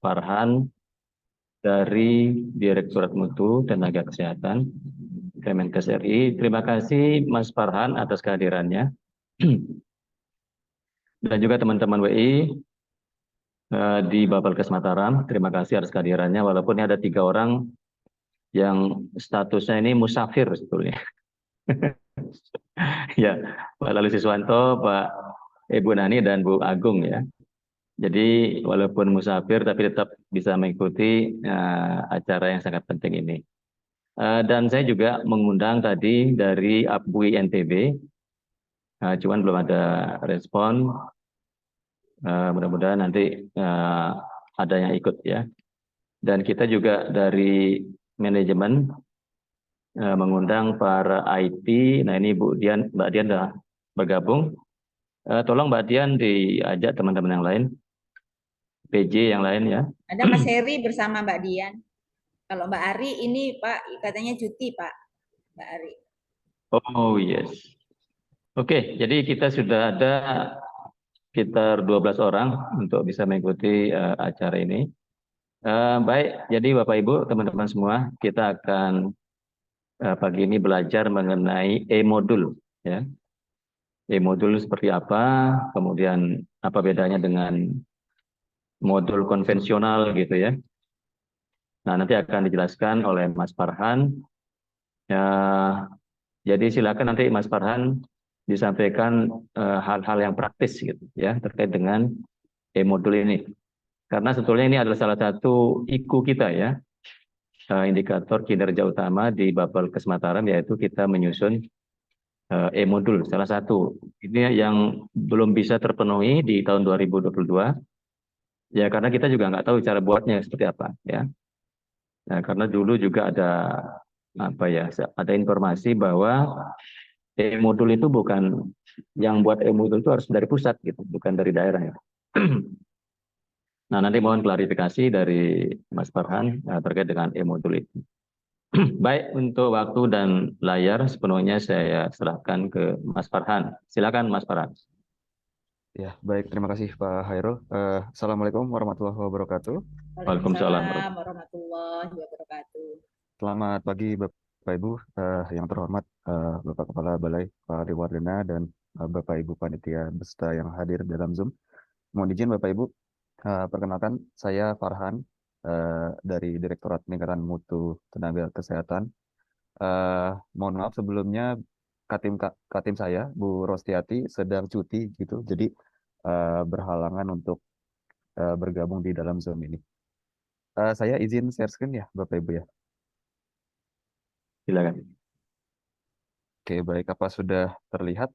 Farhan dari Direktorat Mutu Tenaga Kesehatan Kemenkes RI. Terima kasih Mas Farhan atas kehadirannya dan juga teman-teman WI di Bapelkes Mataram. Terima kasih atas kehadirannya walaupun ada 3 orang yang statusnya ini musafir sebetulnya. Ya, Pak Lalu Siswanto, Pak Ibu Nani dan Bu Agung ya. Jadi walaupun musafir tapi tetap bisa mengikuti acara yang sangat penting ini. Dan saya juga mengundang tadi dari APBUI NTB, cuman belum ada respon. Mudah-mudahan nanti ada yang ikut ya. Dan kita juga dari manajemen mengundang para IT. Nah ini Mbak Dian sudah bergabung. Tolong Mbak Dian diajak teman-teman yang lain, PJ yang lain ya. Ada Mas Heri bersama Mbak Dian. Kalau Mbak Ari ini Pak katanya cuti Pak, Mbak Ari. Oh yes. Oke, jadi kita sudah ada sekitar 12 orang untuk bisa mengikuti acara ini. Baik, jadi Bapak Ibu, teman-teman semua, kita akan pagi ini belajar mengenai e-modul ya. E-modul seperti apa, kemudian apa bedanya dengan modul konvensional gitu ya. Nah, nanti akan dijelaskan oleh Mas Farhan. Ya, jadi silakan nanti Mas Farhan disampaikan hal-hal yang praktis gitu ya terkait dengan e-modul ini. Karena sebetulnya ini adalah salah satu IKU kita ya, indikator kinerja utama di Bapelkes Mataram, yaitu kita menyusun e-modul salah satu. Ini yang belum bisa terpenuhi di tahun 2022 ya, karena kita juga nggak tahu cara buatnya seperti apa ya. Nah, karena dulu juga ada informasi bahwa e-modul itu bukan, yang buat e-modul itu harus dari pusat gitu, bukan dari daerah ya. Nah, nanti mohon klarifikasi dari Mas Farhan terkait dengan e-modul itu. Baik, untuk waktu dan layar sepenuhnya saya serahkan ke Mas Farhan. Silakan Mas Farhan. Ya, baik. Terima kasih Pak Hairul. Assalamualaikum warahmatullahi wabarakatuh. Waalaikumsalam. Waalaikumsalam warahmatullahi wabarakatuh. Selamat pagi Bapak Ibu yang terhormat, Bapak Kepala Balai Pak Riwardana dan Bapak Ibu Panitia beserta yang hadir dalam Zoom. Mohon izin Bapak Ibu, perkenalkan saya Farhan dari Direktorat Peningkatan Mutu Tenaga Kesehatan. Mohon maaf sebelumnya Katim saya Bu Rostiati sedang cuti gitu, jadi berhalangan untuk bergabung di dalam Zoom ini. Saya izin share screen ya Bapak Ibu ya. Silakan. Oke, baik. Apa sudah terlihat?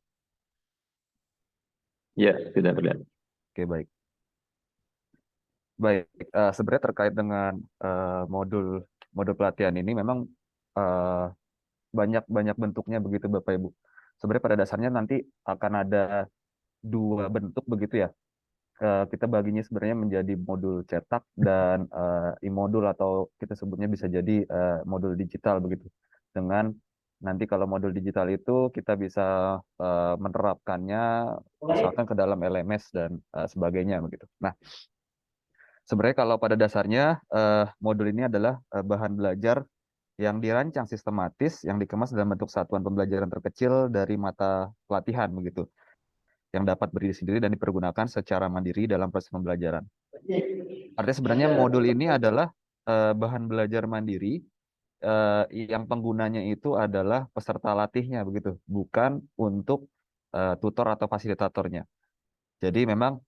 Ya, sudah terlihat. Oke, baik. Baik, sebenarnya terkait dengan modul pelatihan ini memang banyak bentuknya begitu Bapak Ibu. Sebenarnya pada dasarnya nanti akan ada 2 bentuk begitu ya. Kita baginya sebenarnya menjadi modul cetak dan e-modul atau kita sebutnya bisa jadi modul digital begitu. Dengan nanti kalau modul digital itu kita bisa menerapkannya misalkan ke dalam LMS dan sebagainya begitu. Nah, sebenarnya kalau pada dasarnya modul ini adalah bahan belajar yang dirancang sistematis yang dikemas dalam bentuk satuan pembelajaran terkecil dari mata pelatihan begitu, yang dapat berdiri sendiri dan dipergunakan secara mandiri dalam proses pembelajaran. Artinya sebenarnya modul ini adalah bahan belajar mandiri yang penggunanya itu adalah peserta latihnya begitu, bukan untuk tutor atau fasilitatornya. Jadi memang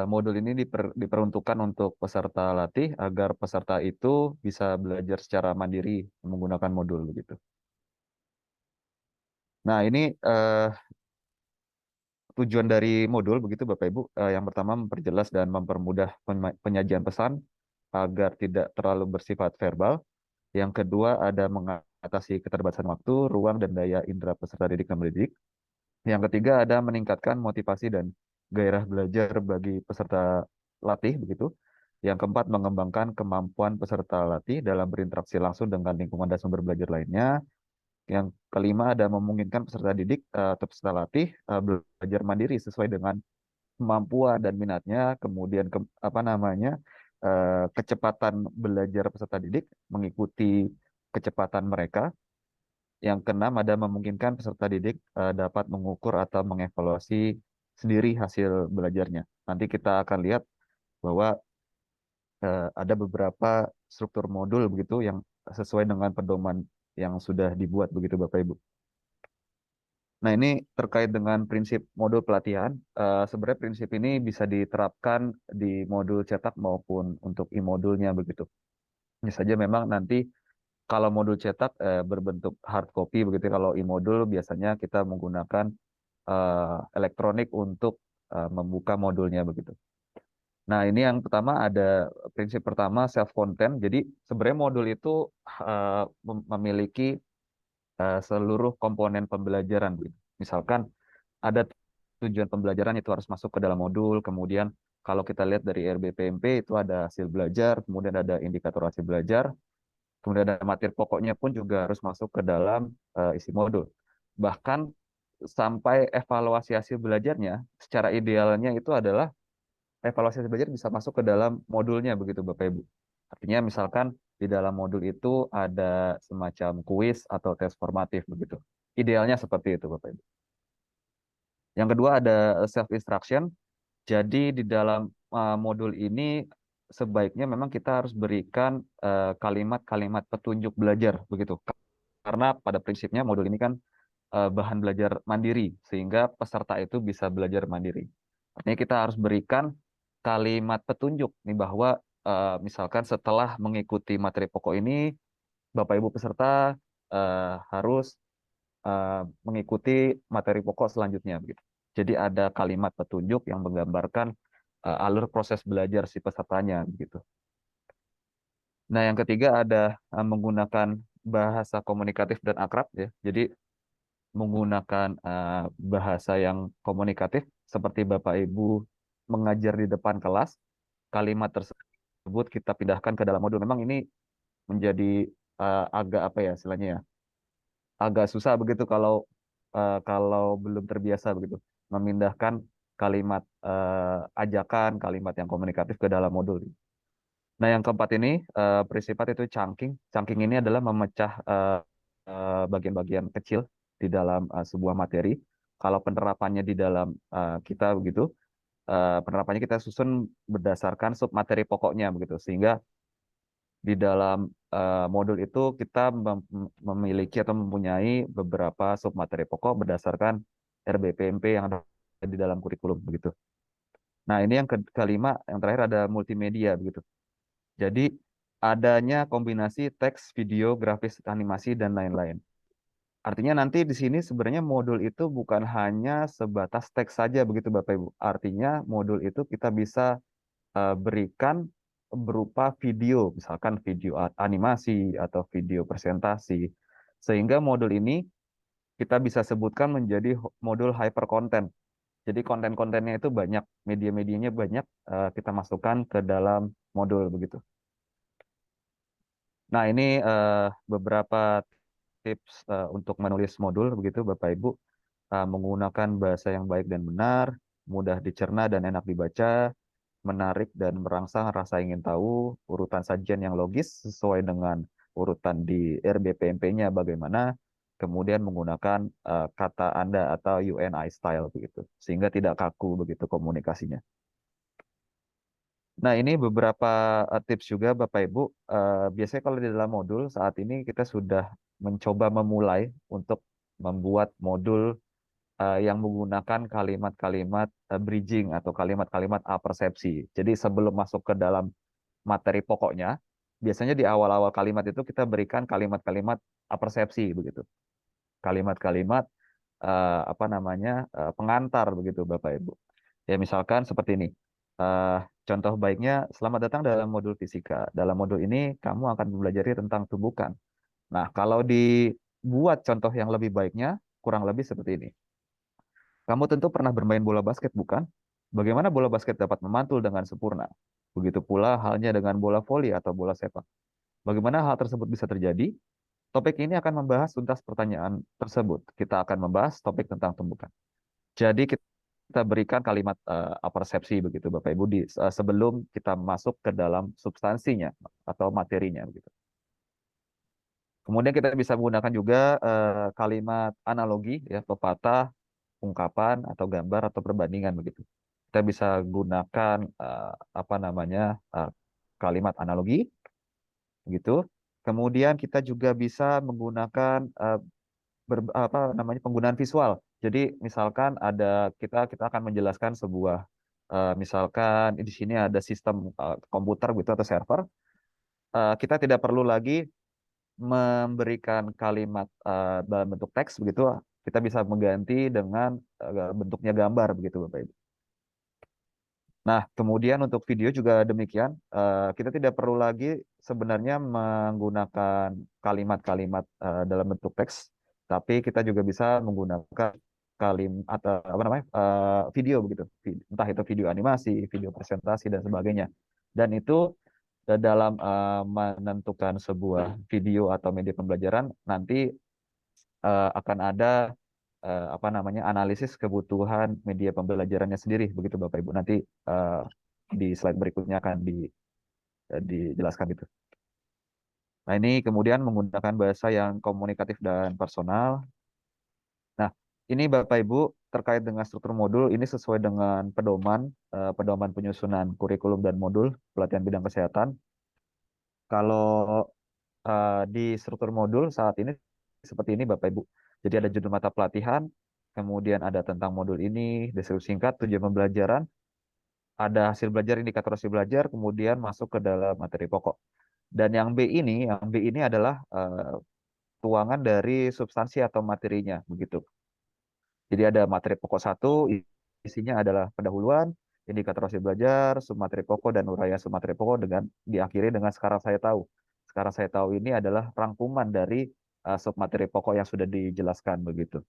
modul ini diperuntukkan untuk peserta latih agar peserta itu bisa belajar secara mandiri menggunakan modul begitu. Nah, ini tujuan dari modul begitu Bapak Ibu. Yang pertama memperjelas dan mempermudah penyajian pesan agar tidak terlalu bersifat verbal. Yang kedua ada mengatasi keterbatasan waktu, ruang, dan daya indera peserta didik dan mendidik. Yang ketiga ada meningkatkan motivasi dan gairah belajar bagi peserta latih begitu. Yang keempat mengembangkan kemampuan peserta latih dalam berinteraksi langsung dengan lingkungan dan sumber belajar lainnya. Yang kelima ada memungkinkan peserta didik atau peserta latih belajar mandiri sesuai dengan kemampuan dan minatnya. Kemudian kecepatan belajar peserta didik, mengikuti kecepatan mereka. Yang keenam ada memungkinkan peserta didik dapat mengukur atau mengevaluasi sendiri hasil belajarnya. Nanti kita akan lihat bahwa ada beberapa struktur modul begitu yang sesuai dengan pedoman yang sudah dibuat begitu Bapak Ibu. Nah, ini terkait dengan prinsip modul pelatihan. Sebenarnya prinsip ini bisa diterapkan di modul cetak maupun untuk e-modulnya begitu. Hanya saja memang nanti kalau modul cetak berbentuk hard copy begitu. Kalau e-modul biasanya kita menggunakan elektronik untuk membuka modulnya begitu. Nah, ini yang pertama ada prinsip pertama self content. Jadi sebenarnya modul itu memiliki seluruh komponen pembelajaran gitu. Misalkan ada tujuan pembelajaran itu harus masuk ke dalam modul, kemudian kalau kita lihat dari RBPMP itu ada hasil belajar, kemudian ada indikator hasil belajar, kemudian ada materi pokoknya pun juga harus masuk ke dalam isi modul. Bahkan sampai evaluasi hasil belajarnya, secara idealnya itu adalah evaluasi hasil belajar bisa masuk ke dalam modulnya begitu Bapak Ibu. Artinya misalkan di dalam modul itu ada semacam kuis atau tes formatif begitu. Idealnya seperti itu Bapak Ibu. Yang kedua ada self instruction. Jadi di dalam modul ini sebaiknya memang kita harus berikan kalimat-kalimat petunjuk belajar begitu. Karena pada prinsipnya modul ini kan bahan belajar mandiri sehingga peserta itu bisa belajar mandiri. Artinya kita harus berikan kalimat petunjuk nih bahwa misalkan setelah mengikuti materi pokok ini Bapak Ibu peserta harus mengikuti materi pokok selanjutnya begitu. Jadi ada kalimat petunjuk yang menggambarkan alur proses belajar si pesertanya begitu. Nah, yang ketiga ada menggunakan bahasa komunikatif dan akrab ya. Jadi menggunakan bahasa yang komunikatif seperti Bapak Ibu mengajar di depan kelas, kalimat tersebut kita pindahkan ke dalam modul. Memang ini menjadi agak apa ya istilahnya ya, agak susah begitu kalau belum terbiasa begitu memindahkan kalimat ajakan, kalimat yang komunikatif ke dalam modul. Nah, yang keempat ini bersifat itu chunking. Chunking ini adalah memecah bagian-bagian kecil di dalam sebuah materi. Kalau penerapannya di dalam kita begitu, penerapannya kita susun berdasarkan sub materi pokoknya begitu, sehingga di dalam modul itu kita memiliki atau mempunyai beberapa sub materi pokok berdasarkan RBPMP yang ada di dalam kurikulum begitu. Nah, ini yang kelima, yang terakhir ada multimedia begitu. Jadi adanya kombinasi teks, video, grafis, animasi, dan lain-lain. Artinya nanti di sini sebenarnya modul itu bukan hanya sebatas teks saja begitu Bapak Ibu. Artinya modul itu kita bisa berikan berupa video, misalkan video animasi atau video presentasi. Sehingga modul ini kita bisa sebutkan menjadi modul hyper content. Jadi konten-kontennya itu banyak, media-medianya banyak, kita masukkan ke dalam modul begitu. Nah, ini beberapa tips untuk menulis modul begitu Bapak Ibu. Menggunakan bahasa yang baik dan benar, mudah dicerna dan enak dibaca, menarik dan merangsang rasa ingin tahu, urutan sajian yang logis sesuai dengan urutan di RBPMP-nya bagaimana, kemudian menggunakan kata Anda atau UNI style begitu, sehingga tidak kaku begitu komunikasinya. Nah, ini beberapa tips juga Bapak Ibu. Biasanya kalau di dalam modul saat ini kita sudah mencoba memulai untuk membuat modul yang menggunakan kalimat-kalimat bridging atau kalimat-kalimat apersepsi. Jadi sebelum masuk ke dalam materi pokoknya, biasanya di awal-awal kalimat itu kita berikan kalimat-kalimat apersepsi begitu. Kalimat-kalimat apa namanya pengantar begitu Bapak Ibu. Ya misalkan seperti ini. Contoh baiknya, selamat datang dalam modul fisika. Dalam modul ini kamu akan mempelajari tentang tumbukan. Nah, kalau dibuat contoh yang lebih baiknya, kurang lebih seperti ini. Kamu tentu pernah bermain bola basket, bukan? Bagaimana bola basket dapat memantul dengan sempurna? Begitu pula halnya dengan bola voli atau bola sepak. Bagaimana hal tersebut bisa terjadi? Topik ini akan membahas tuntas pertanyaan tersebut. Kita akan membahas topik tentang tumbukan. Jadi kita kita berikan kalimat persepsi begitu Bapak Ibu sebelum kita masuk ke dalam substansinya atau materinya begitu. Kemudian kita bisa menggunakan juga kalimat analogi ya, pepatah, ungkapan atau gambar atau perbandingan begitu. Kita bisa gunakan apa namanya kalimat analogi gitu. Kemudian kita juga bisa menggunakan apa namanya penggunaan visual. Jadi misalkan kita akan menjelaskan sebuah misalkan di sini ada sistem komputer gitu atau server. Kita tidak perlu lagi memberikan kalimat dalam bentuk teks begitu. Kita bisa mengganti dengan bentuknya gambar begitu Bapak Ibu. Nah, kemudian untuk video juga demikian. Kita tidak perlu lagi sebenarnya menggunakan kalimat-kalimat dalam bentuk teks, tapi kita juga bisa menggunakan kalimat atau apa namanya video begitu, entah itu video animasi, video presentasi dan sebagainya. Dan itu dalam menentukan sebuah video atau media pembelajaran nanti akan ada apa namanya analisis kebutuhan media pembelajarannya sendiri begitu Bapak Ibu. Nanti di slide berikutnya akan dijelaskan gitu. Nah, ini kemudian menggunakan bahasa yang komunikatif dan personal. Nah, ini Bapak Ibu terkait dengan struktur modul ini sesuai dengan pedoman penyusunan kurikulum dan modul pelatihan bidang kesehatan. Kalau di struktur modul saat ini seperti ini Bapak Ibu. Jadi ada judul mata pelatihan, kemudian ada tentang modul ini, deskripsi singkat, tujuan pembelajaran, ada hasil belajar, indikator hasil belajar, kemudian masuk ke dalam materi pokok. Dan yang B ini adalah tuangan dari substansi atau materinya, begitu. Jadi ada materi pokok 1, isinya adalah pendahuluan, indikator hasil belajar, submateri pokok, dan uraian submateri pokok dengan diakhiri dengan sekarang saya tahu. Sekarang saya tahu ini adalah rangkuman dari submateri pokok yang sudah dijelaskan begitu.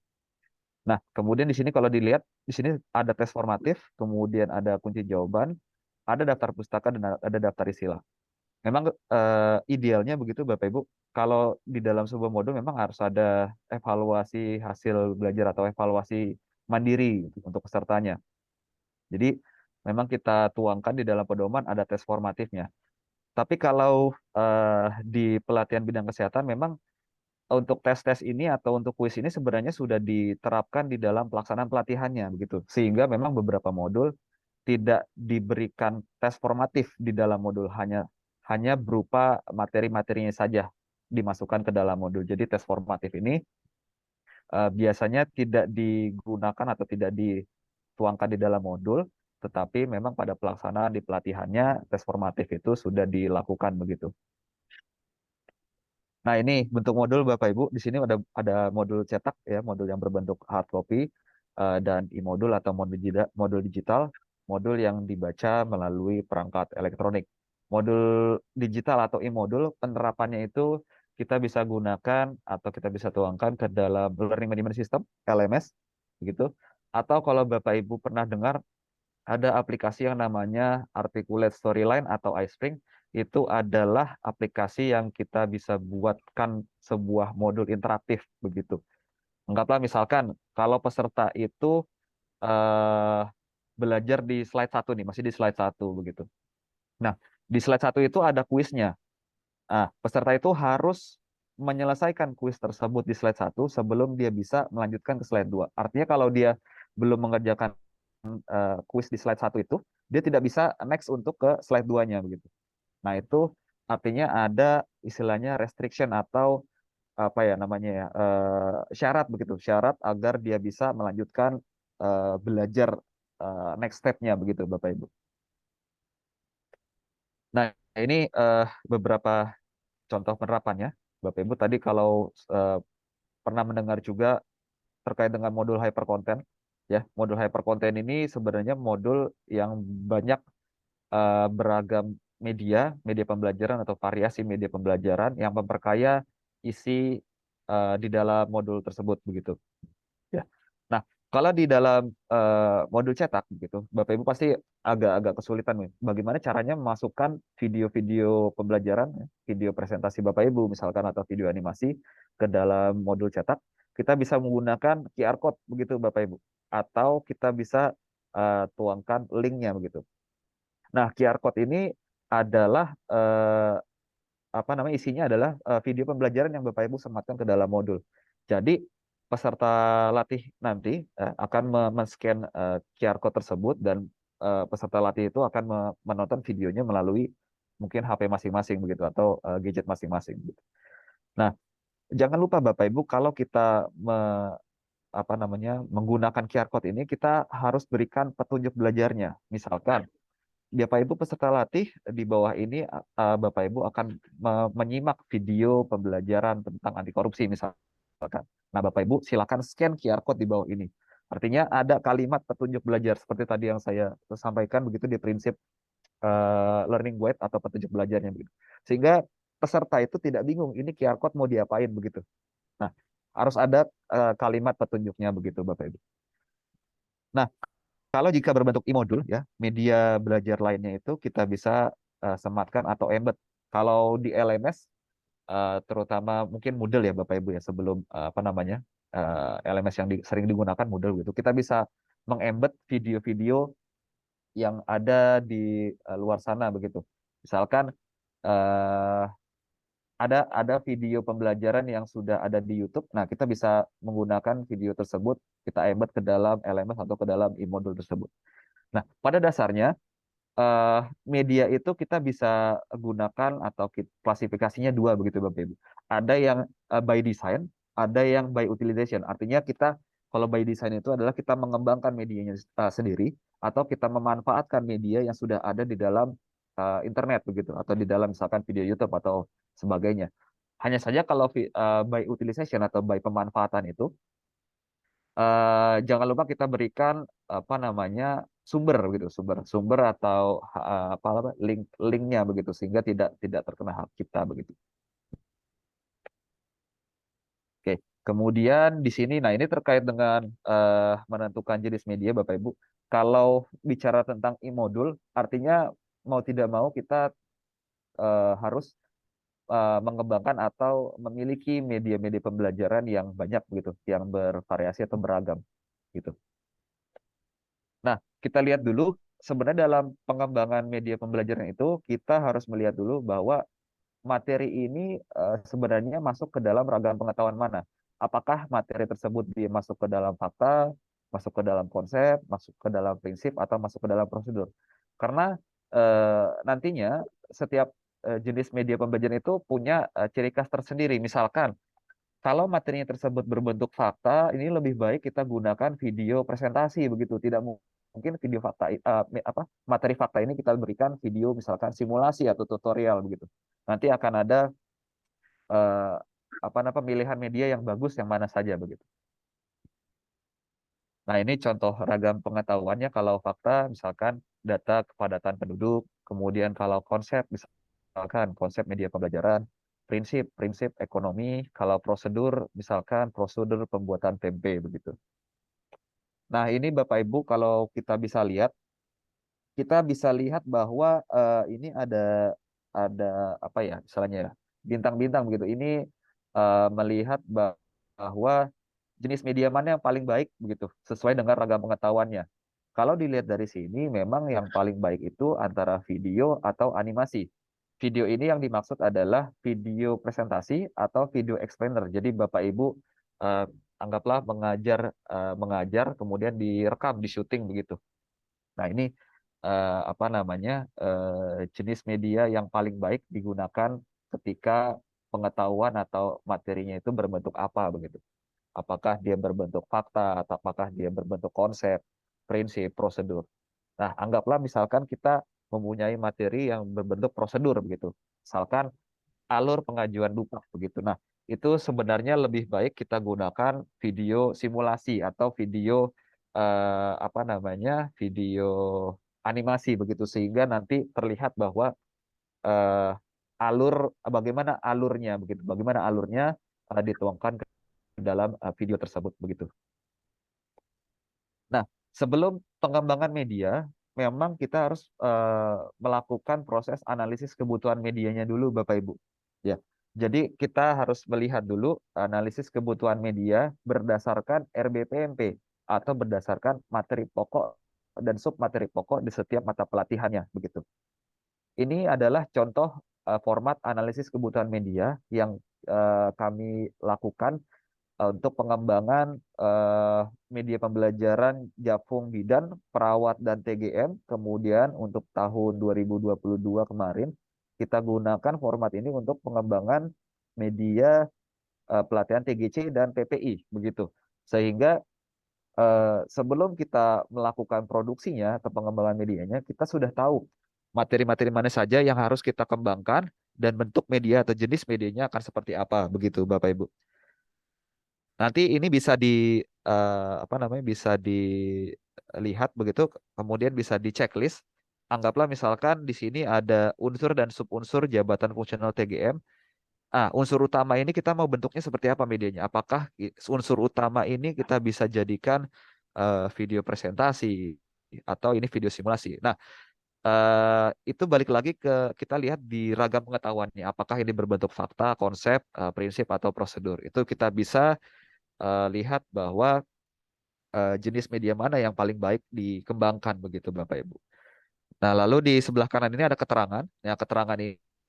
Nah, kemudian di sini kalau dilihat, di sini ada tes formatif, kemudian ada kunci jawaban, ada daftar pustaka, dan ada daftar istilah. Memang idealnya begitu Bapak Ibu, kalau di dalam sebuah modul memang harus ada evaluasi hasil belajar atau evaluasi mandiri untuk pesertanya. Jadi memang kita tuangkan di dalam pedoman ada tes formatifnya. Tapi kalau di pelatihan bidang kesehatan memang untuk tes-tes ini atau untuk kuis ini sebenarnya sudah diterapkan di dalam pelaksanaan pelatihannya begitu. Sehingga memang beberapa modul tidak diberikan tes formatif di dalam modul, hanya berupa materi-materinya saja dimasukkan ke dalam modul. Jadi tes formatif ini biasanya tidak digunakan atau tidak dituangkan di dalam modul, tetapi memang pada pelaksanaan di pelatihannya tes formatif itu sudah dilakukan begitu. Nah, ini bentuk modul Bapak Ibu. Di sini ada modul cetak ya, modul yang berbentuk hard copy dan e-modul atau modul digital, modul yang dibaca melalui perangkat elektronik. Modul digital atau e-modul penerapannya itu kita bisa gunakan atau kita bisa tuangkan ke dalam Learning Management System LMS gitu. Atau kalau Bapak Ibu pernah dengar ada aplikasi yang namanya Articulate Storyline atau iSpring. Itu adalah aplikasi yang kita bisa buatkan sebuah modul interaktif begitu. Anggaplah misalkan kalau peserta itu eh, belajar di slide 1 nih, masih di slide 1 begitu. Nah, di slide 1 itu ada kuisnya. Nah, peserta itu harus menyelesaikan kuis tersebut di slide 1 sebelum dia bisa melanjutkan ke slide 2. Artinya kalau dia belum mengerjakan kuis di slide 1 itu, dia tidak bisa next untuk ke slide 2-nya begitu. Nah, itu artinya ada istilahnya restriction atau apa ya namanya ya syarat begitu, syarat agar dia bisa melanjutkan belajar next step-nya begitu Bapak Ibu. Nah, ini beberapa contoh penerapannya Bapak Ibu. Tadi kalau pernah mendengar juga terkait dengan modul hypercontent ya, modul hypercontent ini sebenarnya modul yang banyak beragam media pembelajaran atau variasi media pembelajaran yang memperkaya isi di dalam modul tersebut begitu. Ya. Nah, kalau di dalam modul cetak begitu, Bapak Ibu pasti agak-agak kesulitan nih. Bagaimana caranya memasukkan video-video pembelajaran, ya, video presentasi Bapak Ibu misalkan atau video animasi ke dalam modul cetak. Kita bisa menggunakan QR code begitu Bapak Ibu. Atau kita bisa tuangkan linknya begitu. Nah, QR code ini adalah apa namanya, isinya adalah video pembelajaran yang Bapak Ibu sematkan ke dalam modul. Jadi peserta latih nanti akan men-scan QR code tersebut, dan peserta latih itu akan menonton videonya melalui mungkin HP masing-masing begitu, atau gadget masing-masing gitu. Nah, jangan lupa Bapak Ibu, kalau kita apa namanya, menggunakan QR code ini, kita harus berikan petunjuk belajarnya. Misalkan Bapak Ibu peserta latih, di bawah ini Bapak Ibu akan menyimak video pembelajaran tentang anti korupsi misalkan. Nah, Bapak Ibu silakan scan QR code di bawah ini. Artinya ada kalimat petunjuk belajar seperti tadi yang saya sampaikan begitu di prinsip learning guide atau petunjuk belajarnya begitu. Sehingga peserta itu tidak bingung ini QR code mau diapain begitu. Nah, harus ada kalimat petunjuknya begitu Bapak Ibu. Nah, kalau jika berbentuk e-modul ya, media belajar lainnya itu kita bisa sematkan atau embed. Kalau di LMS terutama mungkin Moodle ya Bapak Ibu ya, sebelum apa namanya, LMS yang sering digunakan Moodle gitu. Kita bisa mengembed video-video yang ada di luar sana begitu. Misalkan eh, ada video pembelajaran yang sudah ada di YouTube. Nah, kita bisa menggunakan video tersebut, kita embed ke dalam LMS atau ke dalam e-modul tersebut. Nah, pada dasarnya media itu kita bisa gunakan atau klasifikasinya dua begitu Bapak Ibu. Ada yang by design, ada yang by utilization. Artinya kita kalau by design itu adalah kita mengembangkan medianya sendiri, atau kita memanfaatkan media yang sudah ada di dalam internet begitu, atau di dalam misalkan video YouTube atau sebagainya. Hanya saja kalau by utilization atau by pemanfaatan itu jangan lupa kita berikan apa namanya, sumber gitu, sumber atau apa linknya begitu, sehingga tidak terkena hak cipta begitu. Oke, kemudian di sini, nah ini terkait dengan menentukan jenis media Bapak Ibu. Kalau bicara tentang e-modul, artinya mau tidak mau kita harus mengembangkan atau memiliki media-media pembelajaran yang banyak begitu, yang bervariasi atau beragam gitu. Nah, kita lihat dulu sebenarnya dalam pengembangan media pembelajaran itu kita harus melihat dulu bahwa materi ini sebenarnya masuk ke dalam ragam pengetahuan mana. Apakah materi tersebut dia masuk ke dalam fakta, masuk ke dalam konsep, masuk ke dalam prinsip, atau masuk ke dalam prosedur. Karena nantinya setiap jenis media pembelajaran itu punya ciri khas tersendiri. Misalkan kalau materinya tersebut berbentuk fakta, ini lebih baik kita gunakan video presentasi begitu. Tidak mungkin video fakta materi fakta ini kita berikan video misalkan simulasi atau tutorial begitu. Nanti akan ada eh, apa namanya, pemilihan media yang bagus yang mana saja begitu. Nah, ini contoh ragam pengetahuannya. Kalau fakta misalkan data kepadatan penduduk, kemudian kalau konsep misalkan konsep media pembelajaran, prinsip ekonomi, kalau prosedur misalkan prosedur pembuatan tempe begitu. Nah, ini Bapak Ibu kalau kita bisa lihat bahwa ini ada apa ya misalnya ya, bintang-bintang begitu. Ini melihat bahwa jenis media mana yang paling baik begitu sesuai dengan ragam pengetahuannya. Kalau dilihat dari sini, memang yang paling baik itu antara video atau animasi. Video ini yang dimaksud adalah video presentasi atau video explainer. Jadi Bapak Ibu eh, anggaplah mengajar kemudian direkam, di syuting begitu. Nah, ini apa namanya, jenis media yang paling baik digunakan ketika pengetahuan atau materinya itu berbentuk apa begitu. Apakah dia berbentuk fakta atau apakah dia berbentuk konsep, prinsip, prosedur. Nah, anggaplah misalkan kita mempunyai materi yang berbentuk prosedur begitu. Misalkan alur pengajuan dupa begitu. Nah, itu sebenarnya lebih baik kita gunakan video simulasi atau video apa namanya, video animasi begitu, sehingga nanti terlihat bahwa eh, alur bagaimana alurnya begitu, bagaimana alurnya dituangkan ke dalam video tersebut begitu. Nah, sebelum pengembangan media, memang kita harus melakukan proses analisis kebutuhan medianya dulu, Bapak Ibu. Ya, jadi kita harus melihat dulu analisis kebutuhan media berdasarkan RBPMP atau berdasarkan materi pokok dan sub materi pokok di setiap mata pelatihannya begitu. Ini adalah contoh format analisis kebutuhan media yang kami lakukan untuk pengembangan media pembelajaran Japung Bidan, Perawat, dan TGM. Kemudian untuk tahun 2022 kemarin, kita gunakan format ini untuk pengembangan media pelatihan TGC dan PPI, begitu. Sehingga sebelum kita melakukan produksinya atau pengembangan medianya, kita sudah tahu materi-materi mana saja yang harus kita kembangkan dan bentuk media atau jenis medianya akan seperti apa, begitu Bapak Ibu. Nanti ini bisa apa namanya, bisa dilihat begitu, kemudian bisa di checklist. Anggaplah misalkan di sini ada unsur dan subunsur jabatan fungsional TGM. Unsur utama ini kita mau bentuknya seperti apa medianya? Apakah unsur utama ini kita bisa jadikan video presentasi atau ini video simulasi? Nah, itu balik lagi ke kita lihat di ragam pengetahuannya. Apakah ini berbentuk fakta, konsep, prinsip, atau prosedur? Itu kita bisa lihat bahwa jenis media mana yang paling baik dikembangkan begitu Bapak Ibu. Nah, lalu di sebelah kanan ini ada keterangan. Nah, keterangan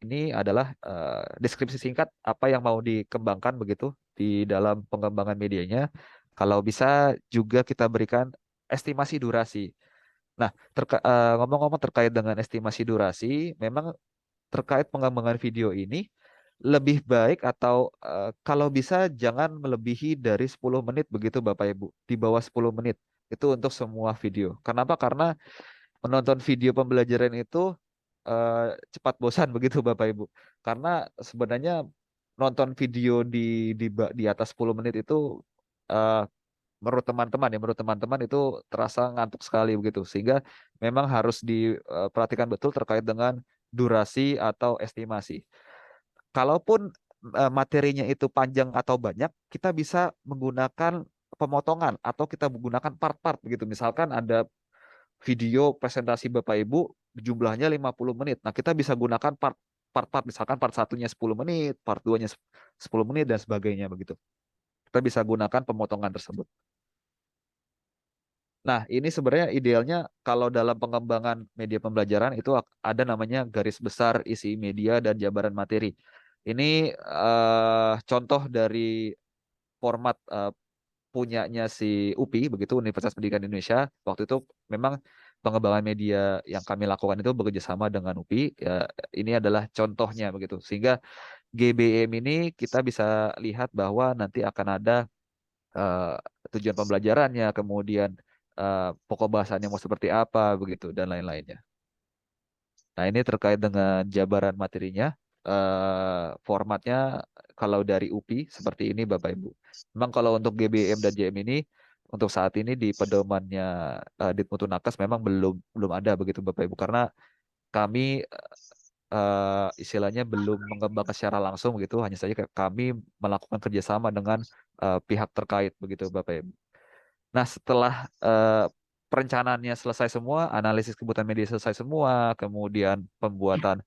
ini adalah deskripsi singkat apa yang mau dikembangkan begitu di dalam pengembangan medianya. Kalau bisa juga kita berikan estimasi durasi. Nah, ngomong-ngomong terkait dengan estimasi durasi, memang terkait pengembangan video ini lebih baik atau kalau bisa jangan melebihi dari 10 menit begitu Bapak Ibu. Di bawah 10 menit. Itu untuk semua video. Kenapa? Karena menonton video pembelajaran itu cepat bosan begitu Bapak Ibu. Karena sebenarnya nonton video di atas 10 menit itu eh, menurut teman-teman itu terasa ngantuk sekali begitu. Sehingga memang harus diperhatikan betul terkait dengan durasi atau estimasi. Kalaupun materinya itu panjang atau banyak, kita bisa menggunakan pemotongan atau kita menggunakan part-part begitu. Misalkan ada video presentasi Bapak Ibu jumlahnya 50 menit. Nah, kita bisa gunakan part-part, misalkan part satunya 10 menit, part 2-nya 10 menit dan sebagainya begitu. Kita bisa gunakan pemotongan tersebut. Nah, ini sebenarnya idealnya kalau dalam pengembangan media pembelajaran itu ada namanya garis besar isi media dan jabaran materi. Ini contoh dari format punyanya si UPI, begitu Universitas Pendidikan Indonesia. Waktu itu memang pengembangan media yang kami lakukan itu bekerja sama dengan UPI. Ya, ini adalah contohnya begitu. Sehingga GBM ini kita bisa lihat bahwa nanti akan ada eh, tujuan pembelajarannya, kemudian pokok bahasannya mau seperti apa begitu dan lain-lainnya. Nah, ini terkait dengan jabaran materinya. Formatnya kalau dari UPI seperti ini Bapak Ibu. Memang kalau untuk GBM dan JM ini untuk saat ini di pedomannya Ditmutu Nakes memang belum ada begitu Bapak Ibu, karena kami istilahnya belum mengembangkan secara langsung begitu, hanya saja kami melakukan kerjasama dengan pihak terkait begitu Bapak Ibu. Nah, setelah perencanaannya selesai semua, analisis kebutuhan media selesai semua, kemudian pembuatan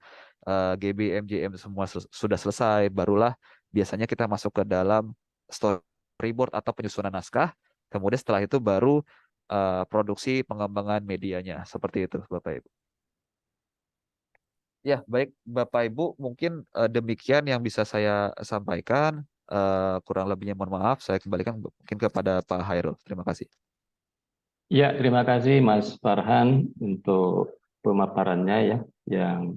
GBM, JM semua sudah selesai, barulah biasanya kita masuk ke dalam storyboard atau penyusunan naskah. Kemudian setelah itu baru produksi pengembangan medianya. Seperti itu, Bapak Ibu. Ya, baik Bapak Ibu, mungkin demikian yang bisa saya sampaikan. Kurang lebihnya mohon maaf, saya kembalikan mungkin kepada Pak Hairul. Terima kasih. Ya, terima kasih Mas Farhan untuk pemaparannya ya, yang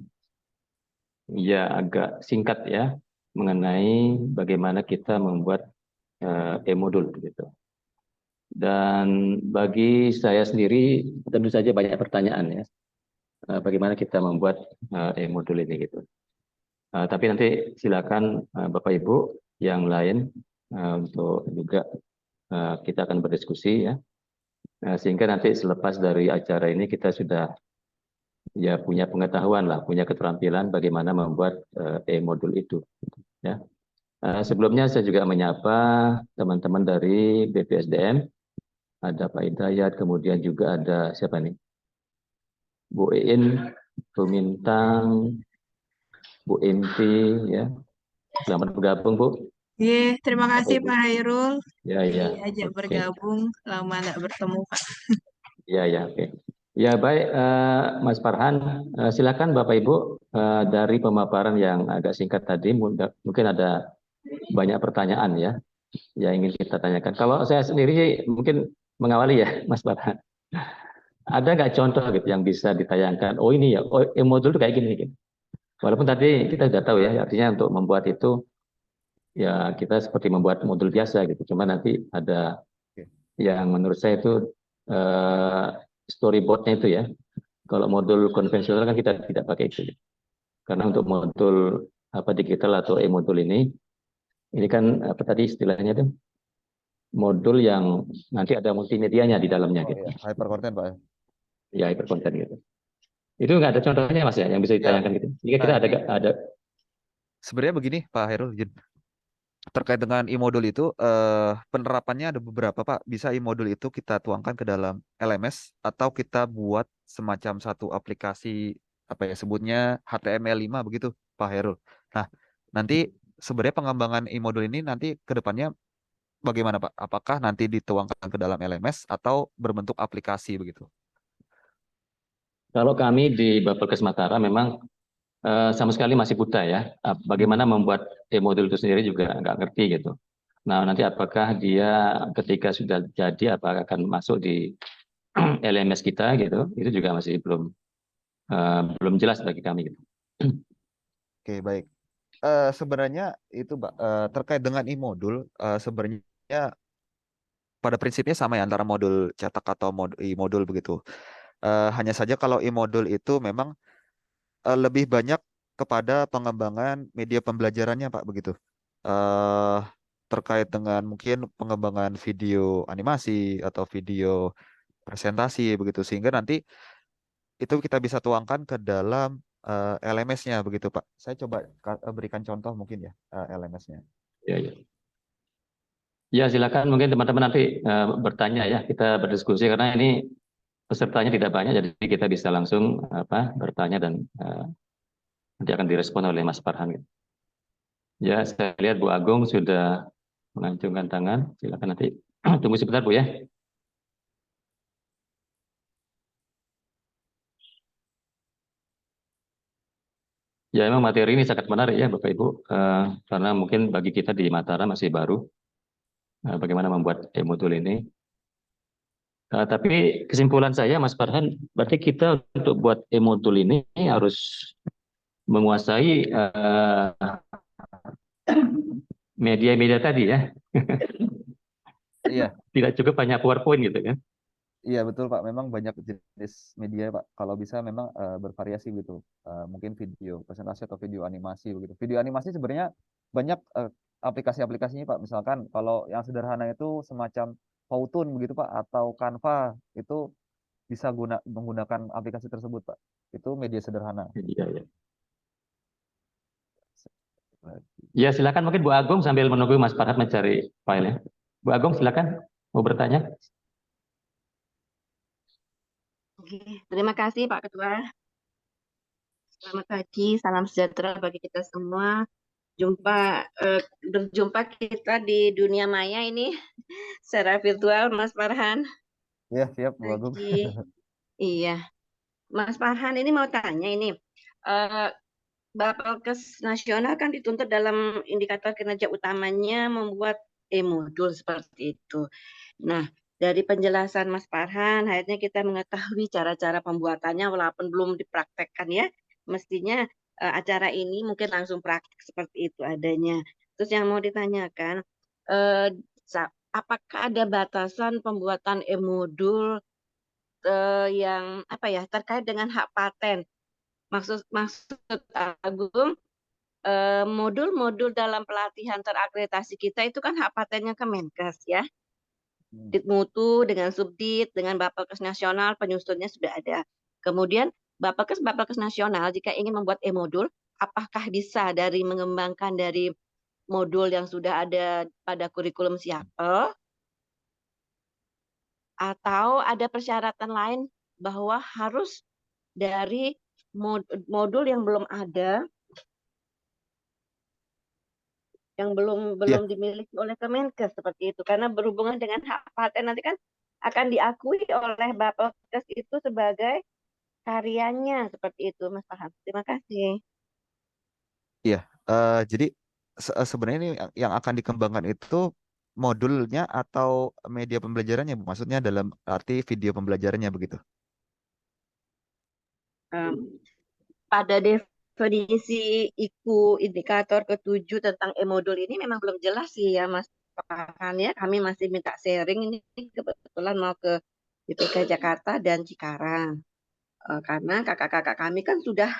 ya agak singkat ya mengenai bagaimana kita membuat e-modul gitu. Dan bagi saya sendiri tentu saja banyak pertanyaan ya, bagaimana kita membuat e-modul ini gitu. Tapi nanti silakan Bapak Ibu yang lain untuk juga kita akan berdiskusi ya. Sehingga nanti selepas dari acara ini kita sudah ya punya pengetahuan lah, punya keterampilan bagaimana membuat e-modul itu. Ya. Sebelumnya saya juga menyapa teman-teman dari BPSDM, ada Pak Hidayat, kemudian juga ada siapa nih? Bu Iin, Bu Mintang, Bu Inti, ya. Selamat bergabung, Bu. Terima kasih Ibu. Pak Hairul Ya, ya. diajak Oke. bergabung, lama nggak bertemu Pak. Ya, ya, oke. Ya, baik, Mas Farhan, silakan Bapak Ibu, dari pemaparan yang agak singkat tadi, mungkin ada banyak pertanyaan ya yang ingin kita tanyakan. Kalau saya sendiri sih mungkin mengawali ya, Mas Farhan. Ada nggak contoh gitu yang bisa ditayangkan? Oh ini ya, oh modul itu kayak gini, gitu. Walaupun tadi kita sudah tahu ya, artinya untuk membuat itu ya kita seperti membuat modul biasa gitu. Cuma nanti ada Oke. yang menurut saya itu eh, storyboardnya itu ya. Kalau modul konvensional kan kita tidak pakai itu. Karena untuk modul apa digital atau e-modul ini kan apa tadi istilahnya itu modul yang nanti ada multimedianya di dalamnya Oh gitu. iya, hyper content Pak. Ya, hypercontent gitu. Itu nggak ada contohnya Mas ya yang bisa Ya, ditayangkan gitu. Jika nah kita ini ada sebenarnya begini Pak Hairul, terkait dengan e-modul itu penerapannya ada beberapa Pak. Bisa e-modul itu kita tuangkan ke dalam LMS atau kita buat semacam satu aplikasi apa ya sebutnya HTML5 begitu Pak Hairul. Nah, nanti sebenarnya pengembangan e-modul ini nanti ke depannya bagaimana Pak? Apakah nanti dituangkan ke dalam LMS atau berbentuk aplikasi begitu? kalau kami di Bapelkes Mataram memang sama sekali masih buta ya. Hmm. Bagaimana membuat e-modul itu sendiri juga nggak ngerti gitu. Nah, nanti apakah dia ketika sudah jadi apakah akan masuk di LMS kita gitu? Itu juga masih belum jelas bagi kami gitu. Oke, baik. Sebenarnya itu Pak, terkait dengan e-modul, sebenarnya pada prinsipnya sama ya antara modul cetak atau e-modul begitu. Hanya saja kalau e-modul itu memang lebih banyak kepada pengembangan media pembelajarannya Pak begitu. eh Terkait dengan mungkin pengembangan video animasi atau video presentasi begitu sehingga nanti itu kita bisa tuangkan ke dalam LMS-nya begitu Pak. Saya coba berikan contoh mungkin ya LMS-nya. Ya, ya. Ya, silakan mungkin teman-teman nanti bertanya ya, kita berdiskusi karena ini pesertanya tidak banyak, jadi kita bisa langsung apa bertanya dan nanti akan direspon oleh Mas Farhan. Gitu. Ya, saya lihat Bu Agung sudah mengacungkan tangan. Silakan nanti tunggu sebentar Bu ya. Ya, memang materi ini sangat menarik ya Bapak Ibu, karena mungkin bagi kita di Mataram masih baru bagaimana membuat e-modul ini. Tapi kesimpulan saya Mas Farhan, berarti kita untuk buat e-modul ini harus menguasai media-media tadi ya. Iya, Tidak cukup hanya PowerPoint gitu kan. iya betul Pak. Memang banyak jenis media Pak. Kalau bisa memang bervariasi gitu. Mungkin video presentasi atau video animasi begitu. Video animasi sebenarnya banyak aplikasi-aplikasinya Pak. Misalkan kalau yang sederhana itu semacam Powtoon begitu Pak atau Canva itu bisa menggunakan aplikasi tersebut Pak. Itu media sederhana. Iya, ya. Ya, silakan mungkin Bu Agung sambil menunggu Mas Farhan mencari filenya. Bu Agung silakan mau bertanya. Oke, terima kasih Pak Ketua. Selamat pagi, salam sejahtera bagi kita semua. Berjumpa kita di dunia maya ini secara virtual, Mas Farhan. Iya, siap Bu Agung. Lagi, iya, Mas Farhan ini mau tanya ini, eh, Bapelkes Nasional kan dituntut dalam indikator kinerja utamanya membuat e-modul seperti itu. Nah, dari penjelasan Mas Farhan, akhirnya kita mengetahui cara-cara pembuatannya walaupun belum dipraktekkan ya. Mestinya acara ini mungkin langsung praktek seperti itu adanya. Terus yang mau ditanyakan, eh, apakah ada batasan pembuatan e-modul yang apa ya terkait dengan hak paten? Maksud maksud Agung, modul-modul dalam pelatihan terakreditasi kita itu kan hak patennya Kemenkes ya. Hmm. Ditmutu dengan Subdit, dengan Bapelkes Nasional, penyusunnya sudah ada. Kemudian Bapelkes Nasional jika ingin membuat e-modul, apakah bisa dari mengembangkan dari modul yang sudah ada pada kurikulum Siapel, atau ada persyaratan lain bahwa harus dari modul yang belum ada, yang belum Iya, belum dimiliki oleh Kemenkes seperti itu, karena berhubungan dengan hak paten nanti kan akan diakui oleh Bapelkes itu sebagai karyanya seperti itu, Mas Farhan. Terima kasih. Iya, jadi sebenarnya ini yang akan dikembangkan itu modulnya atau media pembelajarannya, Bu? Maksudnya dalam arti video pembelajarannya begitu. Em, pada definisi IKU indikator ketujuh tentang e-modul ini memang belum jelas sih ya Mas Farhan ya. Kami masih minta sharing ini kebetulan mau ke IPK Jakarta dan Cikarang. Karena kakak-kakak kami kan sudah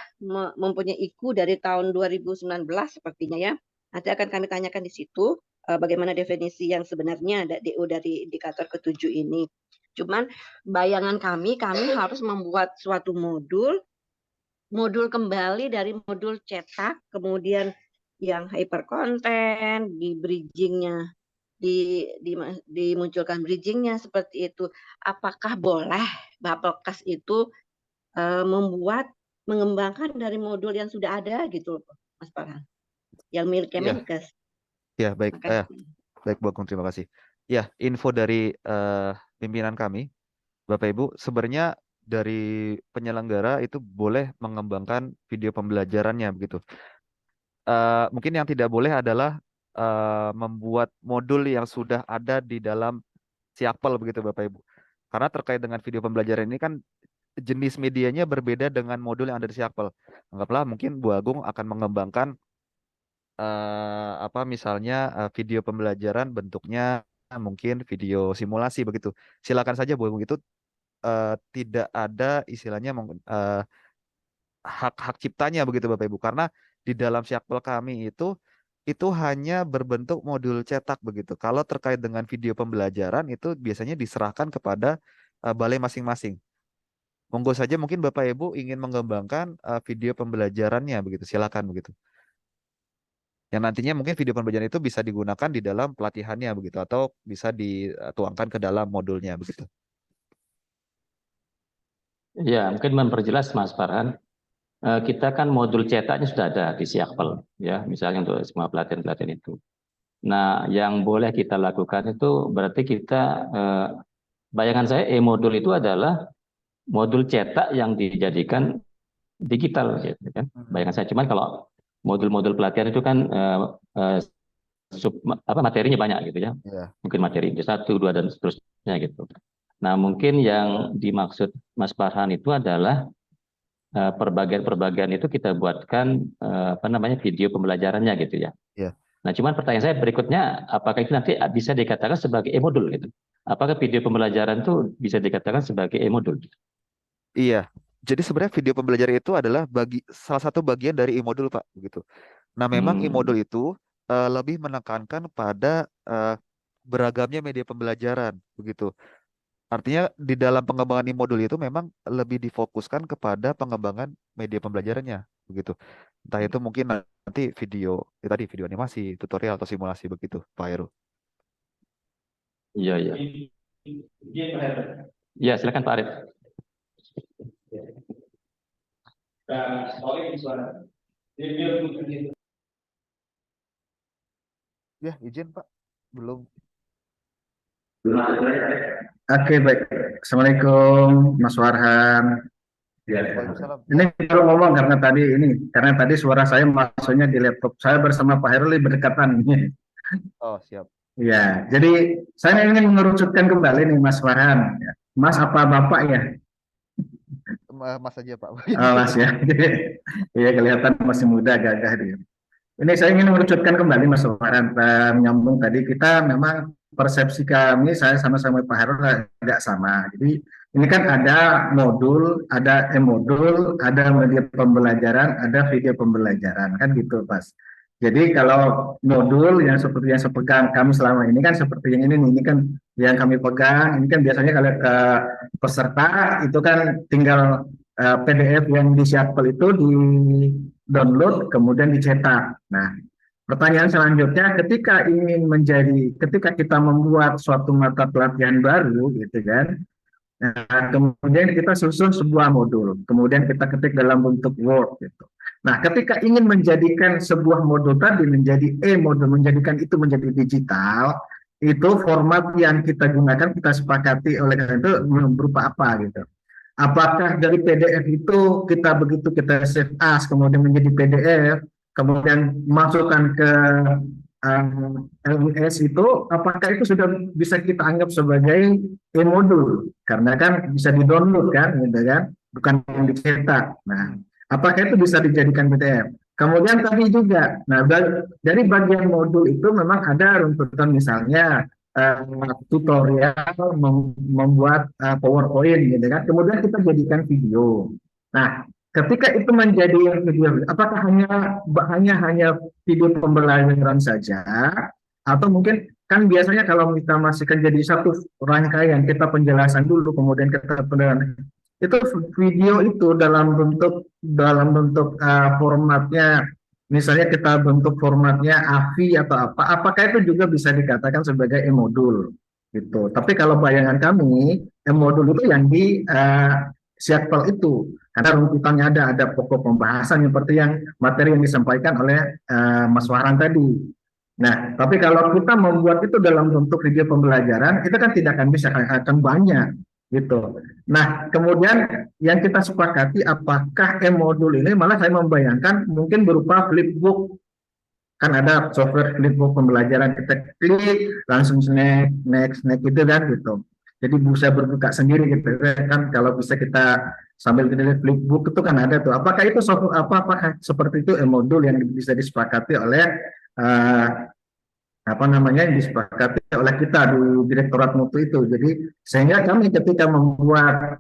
mempunyai IKU dari tahun 2019 sepertinya ya. Nanti akan kami tanyakan di situ bagaimana definisi yang sebenarnya DO dari indikator ketujuh ini. Cuman bayangan kami harus membuat suatu modul kembali dari modul cetak, kemudian yang hypercontent, di bridgingnya, dimunculkan bridgingnya seperti itu. Apakah boleh Bapelkes itu mengembangkan dari modul yang sudah ada gitu, Mas Farhan, yang milik Iya, Kemenkes? ya baik, Makasih. baik Bu Agung, terima kasih. Ya, info dari pimpinan kami, Bapak Ibu, sebenarnya dari penyelenggara itu boleh mengembangkan video pembelajarannya begitu. Mungkin yang tidak boleh adalah membuat modul yang sudah ada di dalam Siakpel begitu Bapak Ibu. Karena terkait dengan video pembelajaran ini kan jenis medianya berbeda dengan modul yang ada di Siakpel. Anggaplah mungkin Bu Agung akan mengembangkan misalnya video pembelajaran bentuknya mungkin video simulasi begitu. Silakan saja Bu Agung, itu tidak ada istilahnya hak ciptanya begitu Bapak Ibu, karena di dalam Siakpel kami itu hanya berbentuk modul cetak begitu. Kalau terkait dengan video pembelajaran itu biasanya diserahkan kepada balai masing-masing. Monggo saja mungkin Bapak Ibu ingin mengembangkan video pembelajarannya begitu, silakan begitu. Yang nantinya mungkin video pembelajaran itu bisa digunakan di dalam pelatihannya begitu, atau bisa dituangkan ke dalam modulnya begitu. Ya, mungkin memperjelas Mas Farhan. Kita kan modul cetaknya sudah ada di Siakpel, ya, misalnya untuk semua pelatihan-pelatihan itu. Nah, yang boleh kita lakukan itu berarti kita, bayangan saya e-modul itu adalah modul cetak yang dijadikan digital, gitu kan. Bayangan saya, cuman kalau modul-modul pelatihan itu kan materinya banyak gitu ya. Yeah. Mungkin materi 1, 2 dan seterusnya gitu. Nah, mungkin yang dimaksud Mas Farhan itu adalah perbagian-perbagian itu kita buatkan video pembelajarannya gitu ya. Yeah. Nah, cuman pertanyaan saya berikutnya, apakah itu nanti bisa dikatakan sebagai e-modul gitu? Apakah video pembelajaran itu bisa dikatakan sebagai e-modul? Iya. Jadi sebenarnya video pembelajaran itu adalah salah satu bagian dari e-modul, Pak, begitu. Nah, memang e-modul itu lebih menekankan pada beragamnya media pembelajaran begitu. Artinya di dalam pengembangan e-modul itu memang lebih difokuskan kepada pengembangan media pembelajarannya begitu. Entah itu mungkin nanti video, tadi video animasi, tutorial atau simulasi begitu, Pak Heru. Iya, iya. Ya, silakan Pak Arif. Ya, izin Pak. Belum. Oke, baik. Assalamualaikum, Mas Farhan. Waalaikumsalam. Ini kalau ngomong karena tadi suara saya masuknya di laptop saya bersama Pak Heruli berdekatan. Oh, siap. Ya, jadi saya ingin mengerucutkan kembali nih Mas Farhan. Mas apa Bapak ya? Mas aja Pak. Oh, Mas ya. Iya, kelihatan masih muda, gagah dia. Ini saya ingin mengerucutkan kembali Mas Farhan, menyambung tadi kita memang persepsi kami, saya sama-sama Pak Herul agak sama. Jadi ini kan ada modul, ada e-modul, ada media pembelajaran, ada video pembelajaran, kan gitu Mas. Jadi kalau modul yang seperti yang sepegang kami selama ini kan seperti yang ini kan yang kami pegang, ini kan biasanya kalau ke peserta itu kan tinggal PDF yang di Siakpel itu di download kemudian dicetak. Nah, pertanyaan selanjutnya ketika kita membuat suatu mata pelatihan baru gitu kan. Nah, kemudian kita susun sebuah modul, kemudian kita ketik dalam bentuk Word gitu. Nah, ketika ingin menjadikan sebuah modul tadi menjadi e-modul, menjadikan itu menjadi digital, itu format yang kita gunakan, kita sepakati oleh karena itu berupa apa gitu. Apakah dari PDF itu kita begitu kita save as kemudian menjadi PDF, kemudian masukkan ke LMS itu, apakah itu sudah bisa kita anggap sebagai e-modul? Karena kan bisa di-download kan, gitu kan, bukan yang dicetak. Nah, apakah itu bisa dijadikan PDF? Kemudian tadi juga, nah dari bagian modul itu memang ada runtutan misalnya tutorial membuat PowerPoint gitu kan. Kemudian kita jadikan video. Nah, ketika itu menjadi video, apakah hanya video pembelajaran saja atau mungkin kan biasanya kalau kita masihkan jadi satu rangkaian kita penjelasan dulu kemudian kita penjelasan itu video itu dalam bentuk formatnya misalnya kita bentuk formatnya AVI atau apa, apakah itu juga bisa dikatakan sebagai e-modul gitu. Tapi kalau bayangan kami, e-modul itu yang di Siakpel itu, karena runtutannya ada pokok pembahasan seperti yang materi yang disampaikan oleh Mas Wahran tadi. Nah, tapi kalau kita membuat itu dalam bentuk video pembelajaran, itu kan tidak akan bisa, akan banyak gitu. Nah, kemudian yang kita sepakati apakah e-modul ini malah saya membayangkan mungkin berupa flipbook. Kan ada software flipbook pembelajaran, kita klik langsung next gitu kan gitu. Jadi bisa berbuka sendiri gitu kan, kalau bisa kita sambil kita lihat flipbook itu kan ada tuh. Apakah itu software apakah seperti itu e-modul yang bisa disepakati oleh apa namanya yang disepakati oleh kita di Direktorat Mutu itu. Jadi sehingga kami ketika membuat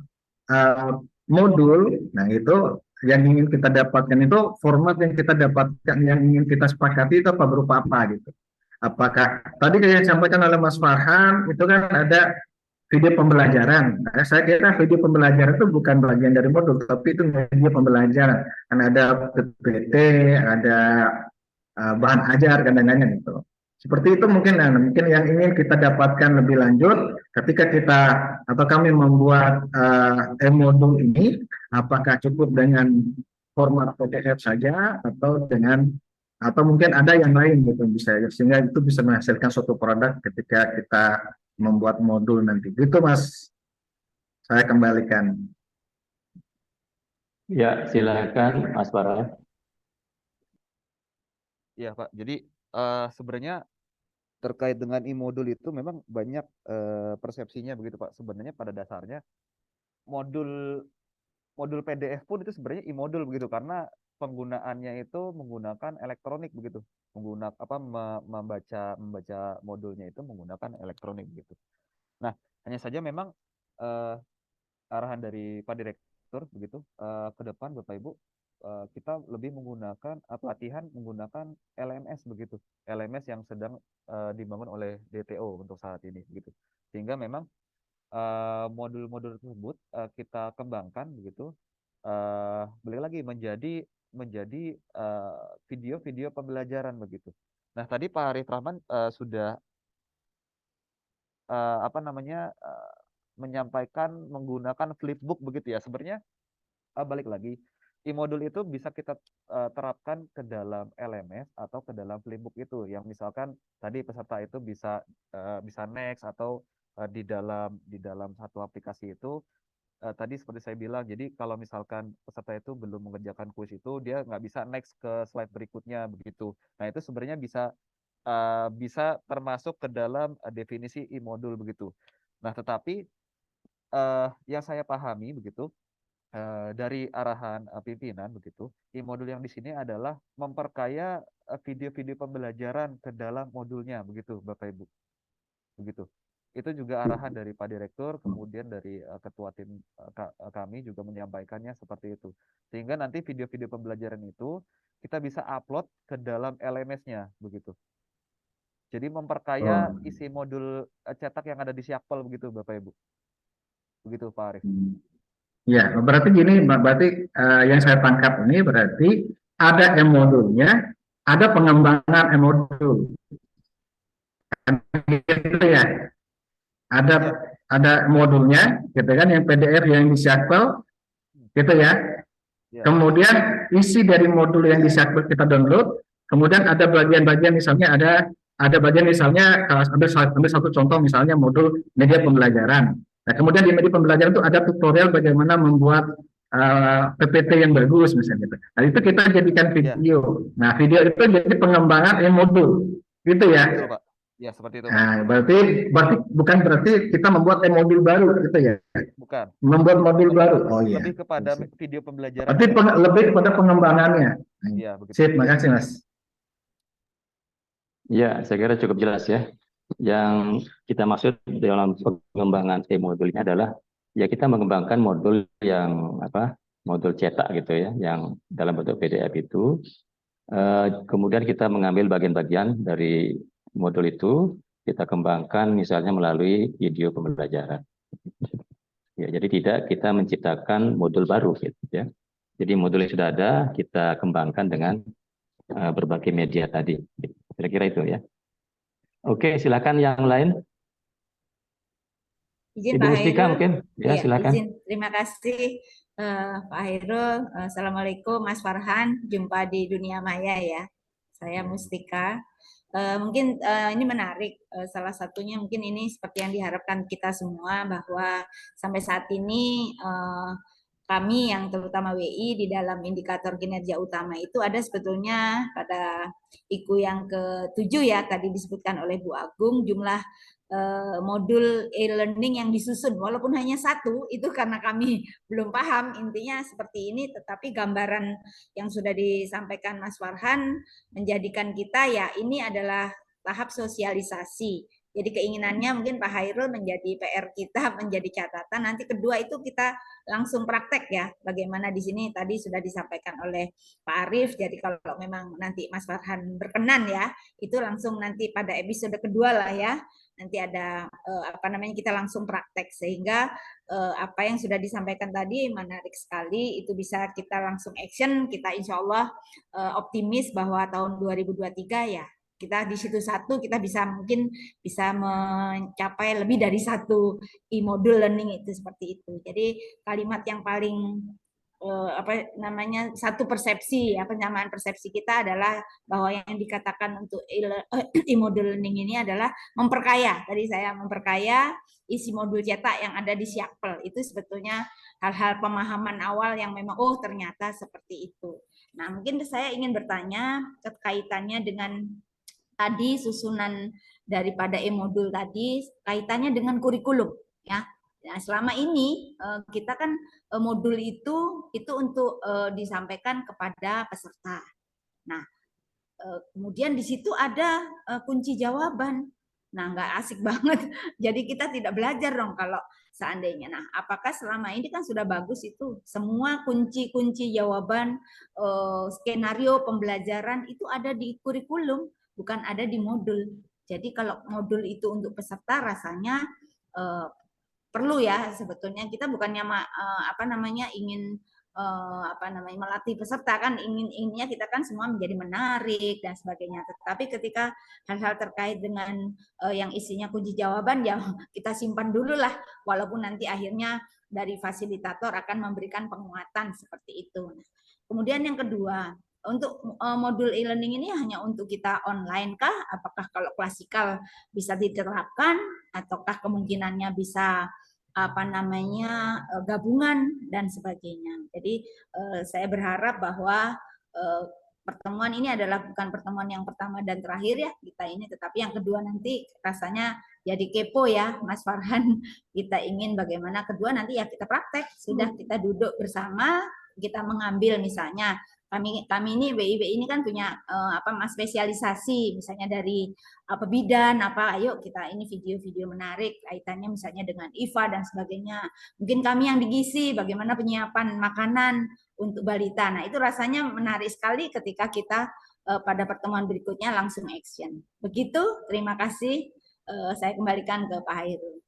modul, nah itu yang ingin kita dapatkan itu format yang kita dapatkan yang ingin kita sepakati itu apa berupa apa gitu. Apakah tadi yang disampaikan oleh Mas Farhan itu kan ada video pembelajaran. Nah, saya kira video pembelajaran itu bukan bagian dari modul, tapi itu video pembelajaran. Kan ada PPT, ada bahan ajar kadang-kadang gitu. Seperti itu mungkin yang ingin kita dapatkan lebih lanjut ketika kita atau kami membuat e-modul ini, apakah cukup dengan format PDF saja atau mungkin ada yang lain gitu bisa, sehingga itu bisa menghasilkan suatu produk ketika kita membuat modul nanti. Gitu Mas, saya kembalikan. Ya, silakan Mas Farhan. Iya Pak, jadi sebenarnya terkait dengan e-modul itu memang banyak persepsinya begitu Pak. Sebenarnya pada dasarnya modul PDF pun itu sebenarnya e-modul begitu, karena penggunaannya itu menggunakan elektronik begitu, membaca modulnya itu menggunakan elektronik begitu. Nah, hanya saja memang arahan dari Pak Direktur begitu ke depan Bapak Ibu, kita lebih menggunakan pelatihan menggunakan LMS begitu, LMS yang sedang dibangun oleh DTO untuk saat ini begitu, sehingga memang modul-modul tersebut kita kembangkan begitu, balik lagi menjadi video-video pembelajaran begitu. Nah, tadi Pak Arif Rahman sudah menyampaikan menggunakan flipbook begitu ya. Sebenarnya balik lagi, e-modul itu bisa kita terapkan ke dalam LMS atau ke dalam flipbook itu, yang misalkan tadi peserta itu bisa next atau di dalam satu aplikasi itu tadi seperti saya bilang, jadi kalau misalkan peserta itu belum mengerjakan kuis itu, dia nggak bisa next ke slide berikutnya begitu. Nah, itu sebenarnya bisa termasuk ke dalam definisi e-modul begitu. Nah, tetapi yang saya pahami begitu dari arahan pimpinan begitu, e-modul yang di sini adalah memperkaya video-video pembelajaran ke dalam modulnya begitu, Bapak Ibu. Begitu. Itu juga arahan dari Pak Direktur, kemudian dari ketua tim kami juga menyampaikannya seperti itu. Sehingga nanti video-video pembelajaran itu kita bisa upload ke dalam LMS-nya begitu. Jadi memperkaya isi modul cetak yang ada di Siakpel begitu Bapak Ibu. Begitu Pak Arif. Ya, berarti gini, berarti yang saya tangkap ini berarti ada e-modulnya, ada pengembangan e-modul. Gitu ya. Ada modulnya, gitu kan, yang PDF yang di Siakpel, gitu ya. Kemudian isi dari modul yang di Siakpel kita download, kemudian ada bagian-bagian misalnya ada ada bagian misalnya kalau ambil satu contoh misalnya modul media pembelajaran. Nah, kemudian di media pembelajaran itu ada tutorial bagaimana membuat PPT yang bagus misalnya. Nah, itu kita jadikan Ya, video. Nah, video itu jadi pengembangan modul, gitu ya. betul Pak. Ya, seperti itu Pak. Nah, bukan berarti kita membuat modul baru, gitu ya. Bukan. Membuat modul baru. Oh iya. Lebih kepada video pembelajaran. Berarti lebih kepada pengembangannya. Iya, begitu. Sip, makasih Mas. Ya, saya kira cukup jelas ya. Yang kita maksud dalam pengembangan e-modul ini adalah ya kita mengembangkan modul yang modul cetak gitu ya, yang dalam bentuk PDF itu. Kemudian kita mengambil bagian-bagian dari modul itu, kita kembangkan misalnya melalui video pembelajaran. Ya, jadi tidak kita menciptakan modul baru gitu ya. Jadi modul yang sudah ada kita kembangkan dengan berbagai media tadi. Kira-kira itu ya. Oke, silakan yang lain. Izin Ibu Pak Mustika Hairul. mungkin, ya Iya, silakan. izin. Terima kasih Pak Hairul. Assalamualaikum Mas Farhan. Jumpa di dunia maya ya. Saya Mustika. Mungkin ini menarik. Salah satunya mungkin ini seperti yang diharapkan kita semua bahwa sampai saat ini kami yang terutama WI di dalam indikator kinerja utama itu ada sebetulnya pada IKU yang ke-7 ya tadi disebutkan oleh Bu Agung jumlah modul e-learning yang disusun walaupun hanya satu itu karena kami belum paham intinya seperti ini tetapi gambaran yang sudah disampaikan Mas Farhan menjadikan kita ya ini adalah tahap sosialisasi. Jadi keinginannya mungkin Pak Hairul menjadi PR kita menjadi catatan nanti kedua itu kita langsung praktek ya bagaimana di sini tadi sudah disampaikan oleh Pak Arief jadi kalau memang nanti Mas Farhan berkenan ya itu langsung nanti pada episode kedua lah ya nanti ada kita langsung praktek sehingga apa yang sudah disampaikan tadi menarik sekali itu bisa kita langsung action kita insya Allah optimis bahwa tahun 2023 ya kita di situ satu kita mungkin bisa mencapai lebih dari satu e-module learning itu seperti itu jadi kalimat yang paling satu persepsi ya penyamaan persepsi kita adalah bahwa yang dikatakan untuk e-module learning ini adalah memperkaya tadi saya memperkaya isi modul cetak yang ada di Syakpel itu sebetulnya hal-hal pemahaman awal yang memang ternyata seperti itu. Nah mungkin saya ingin bertanya kaitannya dengan tadi susunan daripada e-modul tadi kaitannya dengan kurikulum ya. Nah, selama ini kita kan modul itu untuk disampaikan kepada peserta. Nah, kemudian di situ ada kunci jawaban. Nah, nggak asik banget. Jadi kita tidak belajar dong kalau seandainya. Nah, apakah selama ini kan sudah bagus itu semua kunci-kunci jawaban skenario pembelajaran itu ada di kurikulum, bukan ada di modul. Jadi kalau modul itu untuk peserta rasanya perlu ya sebetulnya kita bukannya ingin melatih peserta kan inginnya kita kan semua menjadi menarik dan sebagainya tetapi ketika hal-hal terkait dengan yang isinya kunci jawaban ya kita simpan dulu lah walaupun nanti akhirnya dari fasilitator akan memberikan penguatan seperti itu. Kemudian yang kedua untuk modul e-learning ini hanya untuk kita online kah? Apakah kalau klasikal bisa diterapkan ataukah kemungkinannya bisa gabungan dan sebagainya. Jadi saya berharap bahwa pertemuan ini adalah bukan pertemuan yang pertama dan terakhir ya kita ini, tetapi yang kedua nanti rasanya jadi kepo ya Mas Farhan. Kita ingin bagaimana kedua nanti ya kita praktek, sudah kita duduk bersama, kita mengambil misalnya kami ini WI ini kan punya spesialisasi misalnya dari bidan ayo kita ini video-video menarik kaitannya misalnya dengan IVA dan sebagainya. Mungkin kami yang di gizi bagaimana penyiapan makanan untuk balita. Nah, itu rasanya menarik sekali ketika kita pada pertemuan berikutnya langsung action. Begitu, terima kasih. Saya kembalikan ke Pak Hairul.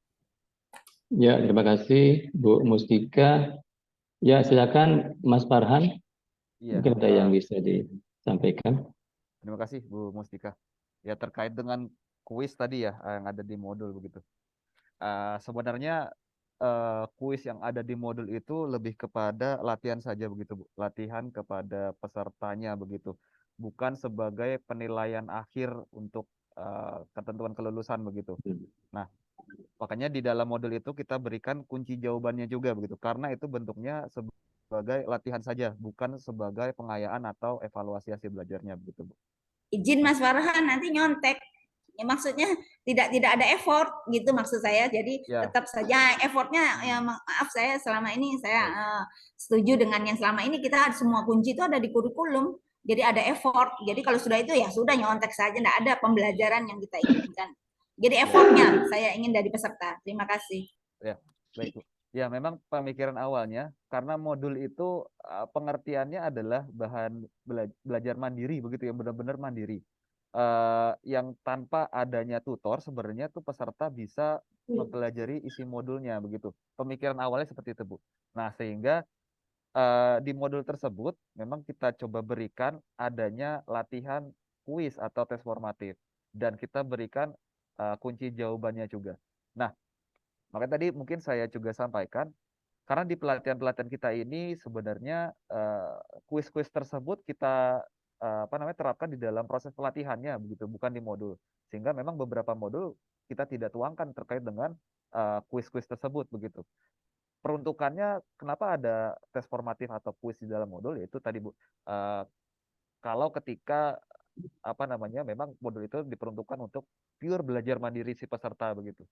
Ya, terima kasih Bu Mustika. Ya, silakan Mas Farhan. Iya. Mungkin ada yang bisa disampaikan. Terima kasih Bu Mustika. Ya terkait dengan kuis tadi ya yang ada di modul begitu. Sebenarnya kuis yang ada di modul itu lebih kepada latihan saja begitu Bu. Latihan kepada pesertanya begitu. Bukan sebagai penilaian akhir untuk ketentuan kelulusan begitu. Nah, makanya di dalam modul itu kita berikan kunci jawabannya juga begitu, karena itu bentuknya sebagai latihan saja, bukan sebagai pengayaan atau evaluasi hasil belajarnya begitu, Bu. Izin Mas Farhan nanti nyontek. Ya, maksudnya tidak ada effort gitu maksud saya. Jadi Ya, tetap saja effortnya ya maaf saya selama ini saya setuju dengan yang selama ini kita semua kunci itu ada di kurikulum. Jadi ada effort. Jadi kalau sudah itu ya sudah nyontek saja, tidak ada pembelajaran yang kita inginkan. Jadi effortnya saya ingin dari peserta. Terima kasih. ya, baik Bu. Ya, memang pemikiran awalnya karena modul itu pengertiannya adalah bahan belajar mandiri begitu ya, benar-benar mandiri. Yang tanpa adanya tutor sebenarnya tuh peserta bisa mempelajari isi modulnya begitu. Pemikiran awalnya seperti itu, Bu. Nah, sehingga di modul tersebut memang kita coba berikan adanya latihan kuis atau tes formatif dan kita berikan kunci jawabannya juga. Nah, makanya tadi mungkin saya juga sampaikan karena di pelatihan-pelatihan kita ini sebenarnya kuis-kuis tersebut kita terapkan di dalam proses pelatihannya begitu, bukan di modul. Sehingga memang beberapa modul kita tidak tuangkan terkait dengan kuis-kuis tersebut begitu. Peruntukannya kenapa ada tes formatif atau kuis di dalam modul yaitu tadi Bu, kalau ketika memang modul itu diperuntukkan untuk pure belajar mandiri si peserta begitu.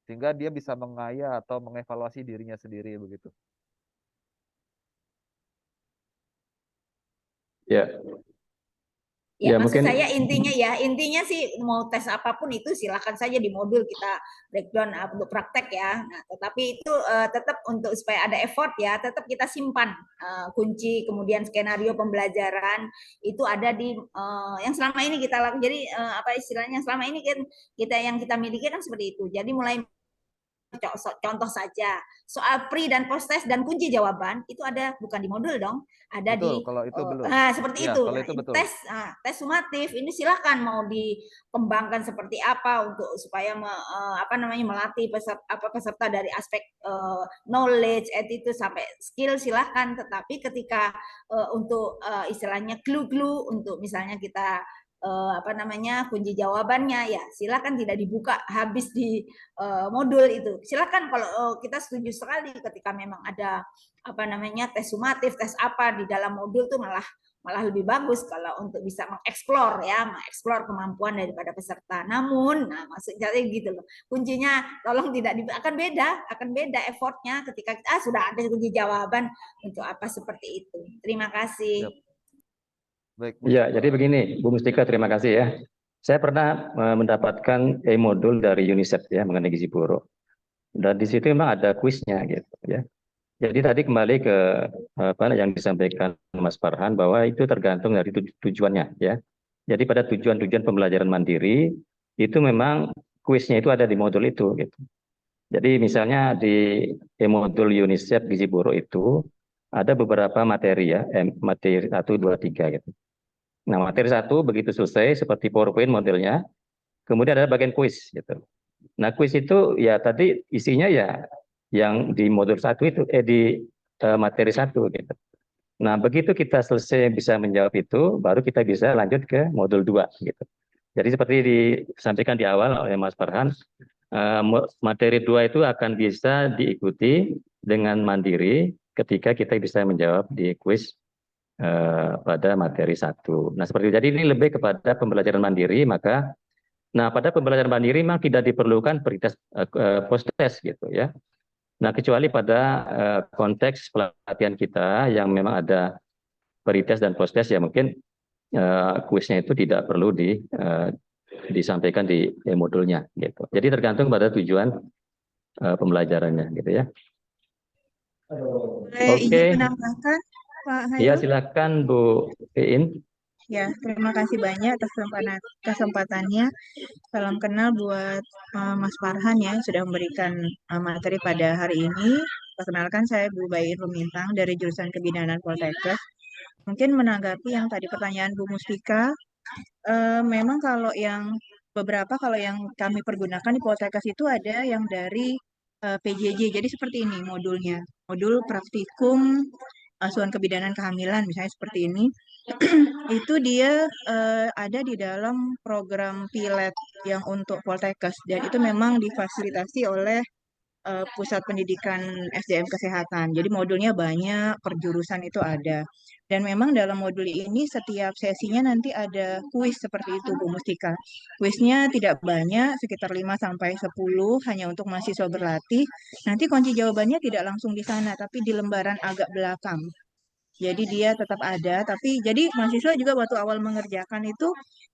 Sehingga dia bisa mengaya atau mengevaluasi dirinya sendiri begitu. Ya, Ya, ya maksud mungkin saya intinya sih mau tes apapun itu silakan saja di modul kita breakdown untuk praktek ya. Nah, tetapi itu tetap untuk supaya ada effort ya, tetap kita simpan kunci kemudian skenario pembelajaran itu ada di yang selama ini kita lakukan. Jadi apa istilahnya selama ini kan kita miliki kan seperti itu. Jadi mulai contoh saja soal pre dan post test dan kunci jawaban itu ada bukan di modul dong, ada Betul, di kalau itu belum. seperti Iya, itu. kalau Nah, itu betul. tes sumatif ini silakan mau dikembangkan seperti apa untuk supaya melatih peserta dari aspek knowledge, attitude sampai skill silakan. Tetapi ketika untuk istilahnya clue untuk misalnya kita kunci jawabannya ya silakan tidak dibuka habis di modul itu. Silakan kalau kita setuju sekali ketika memang ada tes sumatif, tes apa di dalam modul tuh malah lebih bagus kalau untuk bisa mengeksplor mengeksplor kemampuan daripada peserta. Namun, maksudnya gitu loh. Kuncinya tolong tidak akan beda effortnya ketika kita sudah ada kunci jawaban untuk apa seperti itu. Terima kasih. Yep. Baik, Bu. Ya, jadi begini, Bu Mustika, terima kasih ya. Saya pernah mendapatkan e-modul dari UNICEF ya mengenai gizi buruk. Dan di situ memang ada kuisnya gitu ya. Jadi tadi kembali ke yang disampaikan Mas Farhan bahwa itu tergantung dari tujuannya ya. Jadi pada tujuan-tujuan pembelajaran mandiri itu memang kuisnya itu ada di modul itu gitu. Jadi misalnya di e-modul UNICEF gizi buruk itu ada beberapa materi ya, materi 1, 2, 3 gitu. Nah, materi 1 begitu selesai seperti PowerPoint modelnya, kemudian ada bagian kuis gitu. Nah, kuis itu ya tadi isinya ya yang di modul 1 itu di materi 1 gitu. Nah, begitu kita selesai bisa menjawab itu, baru kita bisa lanjut ke modul 2 gitu. Jadi seperti disampaikan di awal oleh Mas Farhan, materi 2 itu akan bisa diikuti dengan mandiri ketika kita bisa menjawab di kuis pada materi 1. Nah, seperti itu. Jadi ini lebih kepada pembelajaran mandiri, maka pada pembelajaran mandiri memang tidak diperlukan pre-test post test gitu ya. Nah, kecuali pada konteks pelatihan kita yang memang ada pre-test dan post test ya mungkin kuisnya itu tidak perlu disampaikan di modulnya gitu. Jadi tergantung pada tujuan pembelajarannya gitu ya. Oke. Menambahkan Pak Hairul? Ya, silakan Bu Iin. Ya, terima kasih banyak atas kesempatannya. Salam kenal buat Mas Farhan ya, yang sudah memberikan materi pada hari ini. Perkenalkan saya Bu Bayin Rumintang dari jurusan Kebidanan Poltekkes. Mungkin menanggapi yang tadi pertanyaan Bu Mustika, memang kalau yang kami pergunakan di Poltekkes itu ada yang dari PJJ. Jadi seperti ini modulnya. Modul praktikum asuhan kebidanan kehamilan misalnya seperti ini. itu dia ada di dalam program Pilet yang untuk Poltekkes dan itu memang difasilitasi oleh Pusat Pendidikan SDM Kesehatan. Jadi modulnya banyak, per jurusan itu ada. Dan memang dalam modul ini setiap sesinya nanti ada kuis seperti itu Bu Mustika. Kuisnya tidak banyak, sekitar 5 sampai 10 hanya untuk mahasiswa berlatih. Nanti kunci jawabannya tidak langsung di sana, tapi di lembaran agak belakang. Jadi dia tetap ada, tapi jadi mahasiswa juga waktu awal mengerjakan itu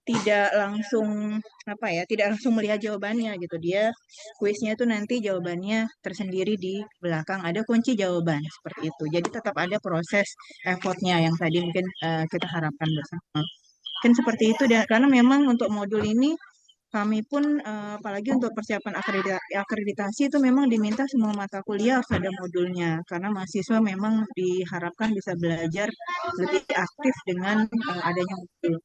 tidak langsung apa ya, tidak langsung melihat jawabannya gitu. Dia kuisnya itu nanti jawabannya tersendiri di belakang ada kunci jawaban seperti itu. Jadi tetap ada proses effortnya yang tadi mungkin kita harapkan bersama. Mungkin seperti itu dan karena memang untuk modul ini kami pun apalagi untuk persiapan akreditasi itu memang diminta semua mata kuliah harus ada modulnya karena mahasiswa memang diharapkan bisa belajar lebih aktif dengan adanya modul.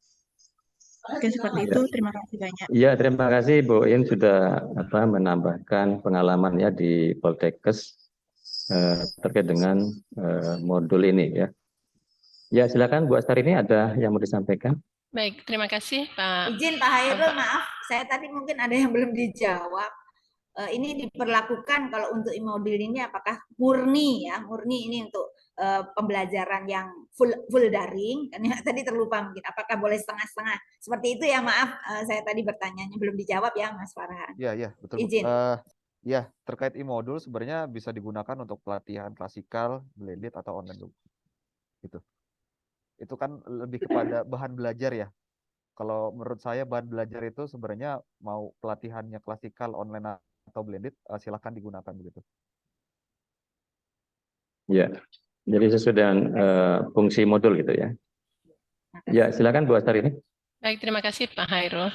Mungkin seperti itu. Ya, Terima kasih banyak. ya, terima kasih Bu In sudah menambahkan pengalaman ya di Poltekkes terkait dengan modul ini ya. Ya, silakan Bu Astari, ini ada yang mau disampaikan? Baik, terima kasih Pak. Izin Pak Hairul, maaf, saya tadi mungkin ada yang belum dijawab. Ini diperlakukan kalau untuk e-modul ini apakah murni ya, murni ini untuk pembelajaran yang full daring, kan ya, tadi terlupa mungkin, apakah boleh setengah-setengah? Seperti itu ya, maaf, saya tadi bertanyanya belum dijawab ya Mas Farhan. Iya, betul Bu. Izin. Ya, terkait e-modul sebenarnya bisa digunakan untuk pelatihan klasikal, blended atau online dulu. Gitu. Itu kan lebih kepada bahan belajar ya. Kalau menurut saya bahan belajar itu sebenarnya mau pelatihannya klasikal, online atau blended, silahkan digunakan begitu. Ya, jadi sesuai dengan fungsi modul gitu ya. Ya, silakan Bu Astari ini. Baik, terima kasih Pak Hairul.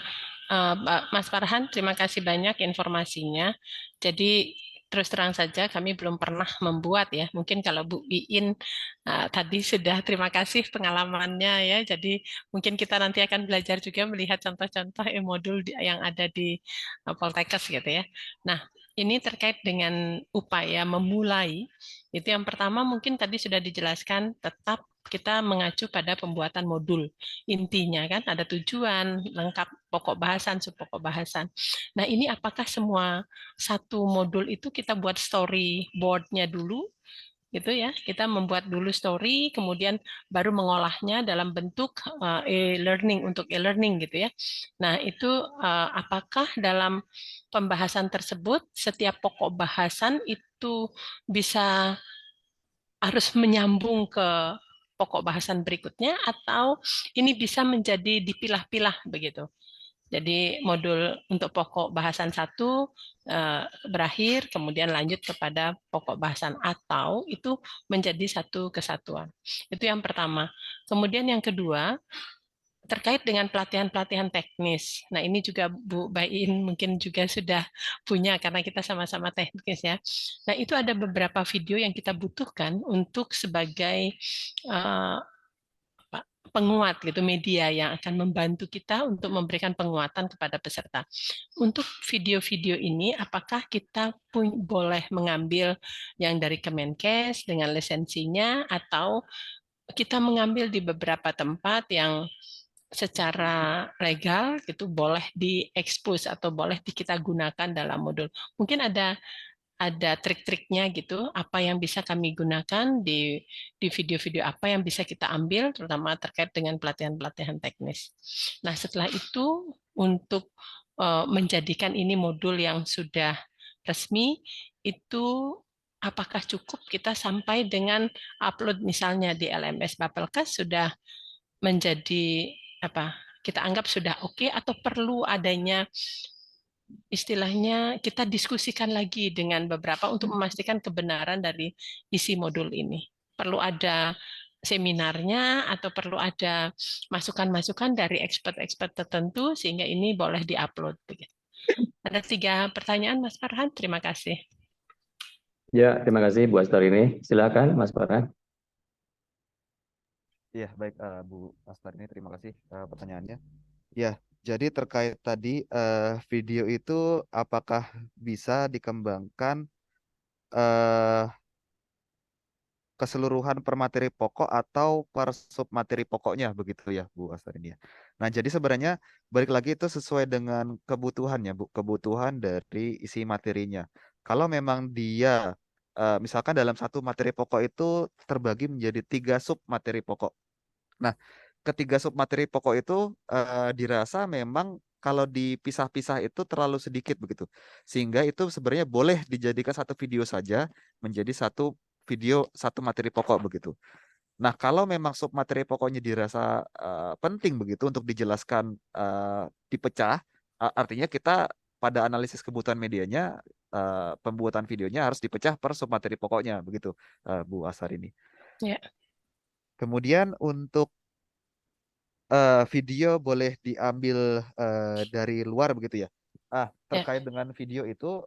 Mas Farhan, terima kasih banyak informasinya. Jadi terus terang saja kami belum pernah membuat ya. Mungkin kalau Bu Iin tadi sudah terima kasih pengalamannya ya. Jadi mungkin kita nanti akan belajar juga melihat contoh-contoh e-modul yang ada di Poltekkes gitu ya. Nah, ini terkait dengan upaya memulai. Itu yang pertama mungkin tadi sudah dijelaskan tetap kita mengacu pada pembuatan modul. Intinya kan ada tujuan, lengkap pokok bahasan, subpokok bahasan. Nah ini apakah semua satu modul itu kita buat storyboard-nya dulu, gitu ya? Kita membuat dulu story, kemudian baru mengolahnya dalam bentuk e-learning untuk e-learning gitu ya. Nah itu apakah dalam pembahasan tersebut setiap pokok bahasan itu bisa harus menyambung ke pokok bahasan berikutnya atau ini bisa menjadi dipilah-pilah begitu. Jadi modul untuk pokok bahasan 1 berakhir, kemudian lanjut kepada pokok bahasan atau itu menjadi satu kesatuan. Itu yang pertama. Kemudian yang kedua, terkait dengan pelatihan-pelatihan teknis. Nah, ini juga Bu Bain mungkin juga sudah punya karena kita sama-sama teknis ya. Nah, itu ada beberapa video yang kita butuhkan untuk sebagai penguat gitu, media yang akan membantu kita untuk memberikan penguatan kepada peserta. Untuk video-video ini, apakah kita boleh mengambil yang dari Kemenkes dengan lisensinya atau kita mengambil di beberapa tempat yang secara legal itu boleh diekspos atau boleh kita gunakan dalam modul. Mungkin ada trik-triknya gitu, apa yang bisa kami gunakan di video-video apa yang bisa kita ambil, terutama terkait dengan pelatihan-pelatihan teknis. Nah, setelah itu untuk menjadikan ini modul yang sudah resmi, itu apakah cukup kita sampai dengan upload misalnya di LMS Bapelkes sudah menjadi apa? Kita anggap sudah oke atau perlu adanya istilahnya kita diskusikan lagi dengan beberapa untuk memastikan kebenaran dari isi modul ini. Perlu ada seminarnya atau perlu ada masukan-masukan dari expert-expert tertentu sehingga ini boleh diupload. Ada 3 pertanyaan Mas Farhan, terima kasih. Ya, terima kasih Bu Astari ini. Silakan Mas Farhan. Iya, baik Bu Astari ini terima kasih pertanyaannya. Ya, jadi terkait tadi video itu apakah bisa dikembangkan keseluruhan per materi pokok atau per sub materi pokoknya begitu ya Bu Astar ini ya. Nah, jadi sebenarnya balik lagi itu sesuai dengan kebutuhannya Bu, kebutuhan dari isi materinya. Kalau memang dia misalkan dalam satu materi pokok itu terbagi menjadi 3 sub materi pokok. Nah, ketiga sub materi pokok itu dirasa memang kalau dipisah-pisah itu terlalu sedikit begitu. Sehingga itu sebenarnya boleh dijadikan satu video saja menjadi satu video satu materi pokok begitu. Nah, kalau memang sub materi pokoknya dirasa penting begitu untuk dijelaskan dipecah, artinya kita pada analisis kebutuhan medianya pembuatan videonya harus dipecah per sub materi pokoknya begitu, Bu Asar ini. Ya. Kemudian untuk video boleh diambil dari luar begitu ya. Terkait dengan video itu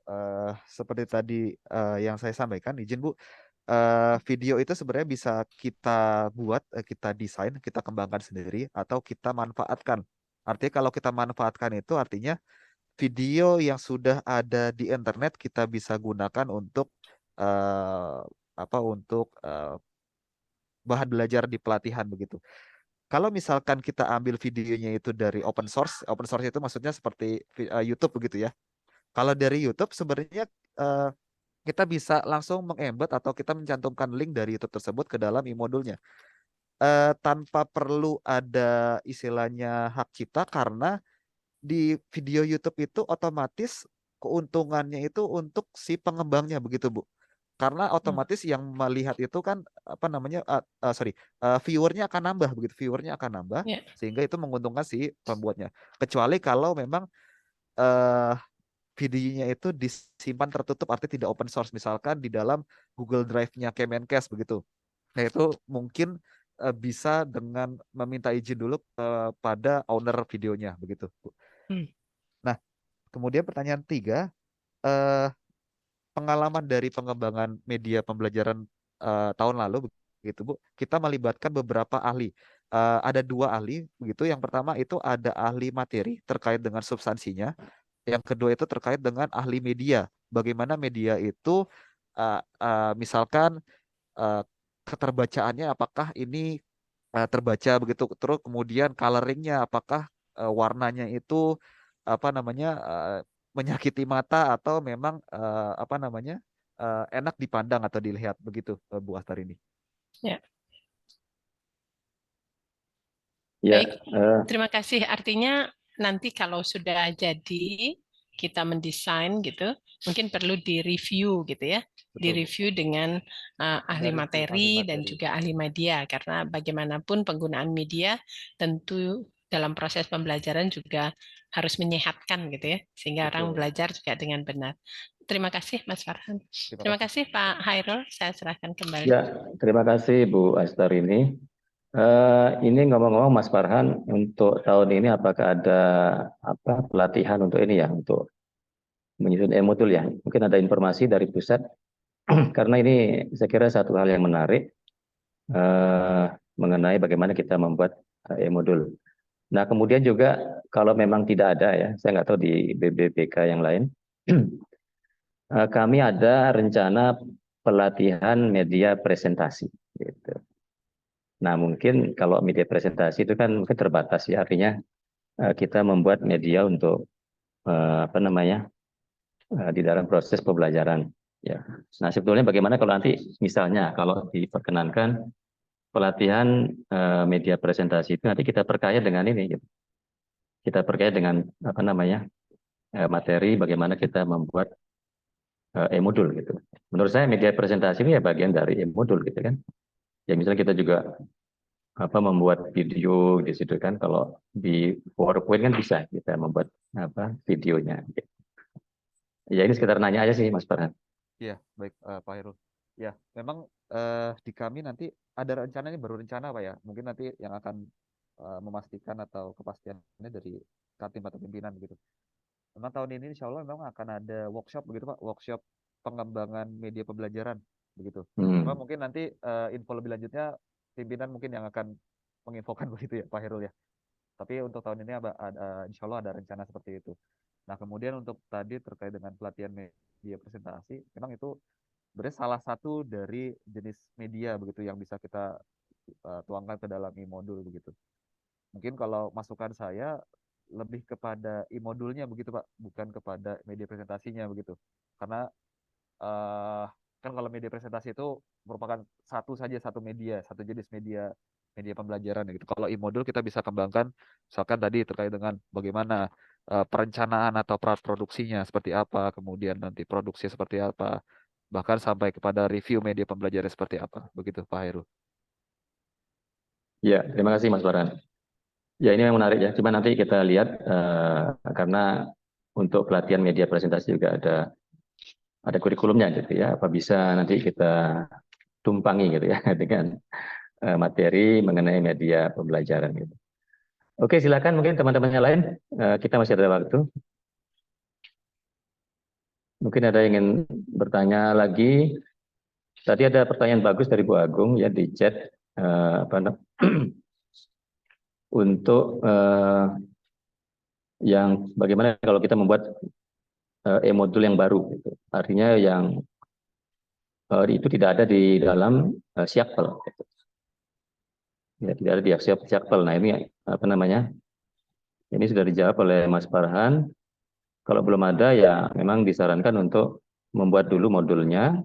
seperti tadi yang saya sampaikan, izin Bu, video itu sebenarnya bisa kita buat, kita desain, kita kembangkan sendiri atau kita manfaatkan. Artinya kalau kita manfaatkan itu artinya video yang sudah ada di internet kita bisa gunakan untuk untuk bahan belajar di pelatihan begitu. Kalau misalkan kita ambil videonya itu dari open source itu maksudnya seperti YouTube begitu ya. Kalau dari YouTube sebenarnya kita bisa langsung mengembed atau kita mencantumkan link dari YouTube tersebut ke dalam e-modulnya. Tanpa perlu ada istilahnya hak cipta karena di video YouTube itu otomatis keuntungannya itu untuk si pengembangnya begitu Bu. Karena otomatis yang melihat itu kan viewernya akan nambah begitu, viewernya akan nambah Ya. sehingga itu menguntungkan si pembuatnya. Kecuali kalau memang eh videonya itu disimpan tertutup, artinya tidak open source, misalkan di dalam Google Drive-nya Kemenkes begitu. Nah, itu mungkin bisa dengan meminta izin dulu pada owner videonya begitu, Bu. Nah, kemudian pertanyaan 3, pengalaman dari pengembangan media pembelajaran tahun lalu begitu Bu, kita melibatkan beberapa ahli. Ada 2 ahli begitu. Yang pertama itu ada ahli materi terkait dengan substansinya. Yang kedua itu terkait dengan ahli media. Bagaimana media itu misalkan keterbacaannya apakah ini terbaca begitu, terus kemudian coloringnya apakah warnanya itu menyakiti mata atau memang enak dipandang atau dilihat begitu, Bu Astar ini. Ya. Ya, Baik, terima kasih. Artinya nanti kalau sudah jadi kita mendesain gitu, mungkin perlu direview gitu ya, Betul, Bu. direview dengan ahli Dari materi ahli dan materi. juga ahli media, karena bagaimanapun penggunaan media tentu dalam proses pembelajaran juga harus menyehatkan gitu ya, sehingga orang Betul. belajar juga dengan benar. Terima kasih Mas Farhan. Terima kasih Pak Hairul, saya serahkan kembali. ya, terima kasih Bu Astar ini. Ini ngomong-ngomong Mas Farhan, untuk tahun ini apakah ada pelatihan untuk ini ya, untuk menyusun e-modul ya? Mungkin ada informasi dari pusat, karena ini saya kira satu hal yang menarik mengenai bagaimana kita membuat e-modul. Nah, kemudian juga kalau memang tidak ada ya, saya nggak tahu di BBPK yang lain, kami ada rencana pelatihan media presentasi. Gitu. Nah, mungkin kalau media presentasi itu kan mungkin terbatas ya, artinya kita membuat media untuk di dalam proses pembelajaran. Ya. Nah, sebetulnya bagaimana kalau nanti misalnya kalau diperkenankan pelatihan media presentasi itu nanti kita perkaya dengan ini, gitu. Kita perkaya dengan materi bagaimana kita membuat e-modul gitu. Menurut saya media presentasi ini ya bagian dari e-modul gitu kan. Ya misalnya kita juga membuat video di situ kan, kalau di PowerPoint kan bisa kita membuat videonya. Ya ini sekitar nanya aja sih Mas Farhan. Iya, baik Pak Hairul. Ya, memang di kami nanti ada rencana, ini baru rencana Pak ya. Mungkin nanti yang akan memastikan atau kepastiannya dari Kantim atau pimpinan begitu. Memang tahun ini insya Allah memang akan ada workshop begitu Pak, workshop pengembangan media pembelajaran begitu. Cuma mungkin nanti info lebih lanjutnya pimpinan mungkin yang akan menginfokan begitu ya Pak Hairul ya. Tapi untuk tahun ini insya Allah ada rencana seperti itu. Nah, kemudian untuk tadi terkait dengan pelatihan media presentasi, memang itu sebenarnya salah satu dari jenis media begitu yang bisa kita tuangkan ke dalam e-modul begitu. Mungkin kalau masukan saya lebih kepada e-modulnya begitu Pak, bukan kepada media presentasinya begitu. Karena kan kalau media presentasi itu merupakan satu media, satu jenis media pembelajaran gitu. Kalau e-modul kita bisa kembangkan, misalkan tadi terkait dengan bagaimana perencanaan atau produksinya seperti apa, kemudian nanti produksi seperti apa, bahkan sampai kepada review media pembelajaran seperti apa, begitu Pak Hairul. Ya, terima kasih Mas Farhan. Ya, ini yang menarik ya. Cuma nanti kita lihat karena untuk pelatihan media presentasi juga ada kurikulumnya gitu ya. Apa bisa nanti kita tumpangi gitu ya dengan materi mengenai media pembelajaran gitu. Oke, silakan mungkin teman-teman yang lain. Kita masih ada waktu. Mungkin ada yang ingin bertanya lagi. Tadi ada pertanyaan bagus dari Bu Agung ya di chat untuk yang bagaimana kalau kita membuat e-modul yang baru gitu. Artinya yang itu tidak ada di dalam Siakpel gitu. Ya, tidak ada di Siakpel. Nah, ini apa namanya? Ini sudah dijawab oleh Mas Farhan. Kalau belum ada ya memang disarankan untuk membuat dulu modulnya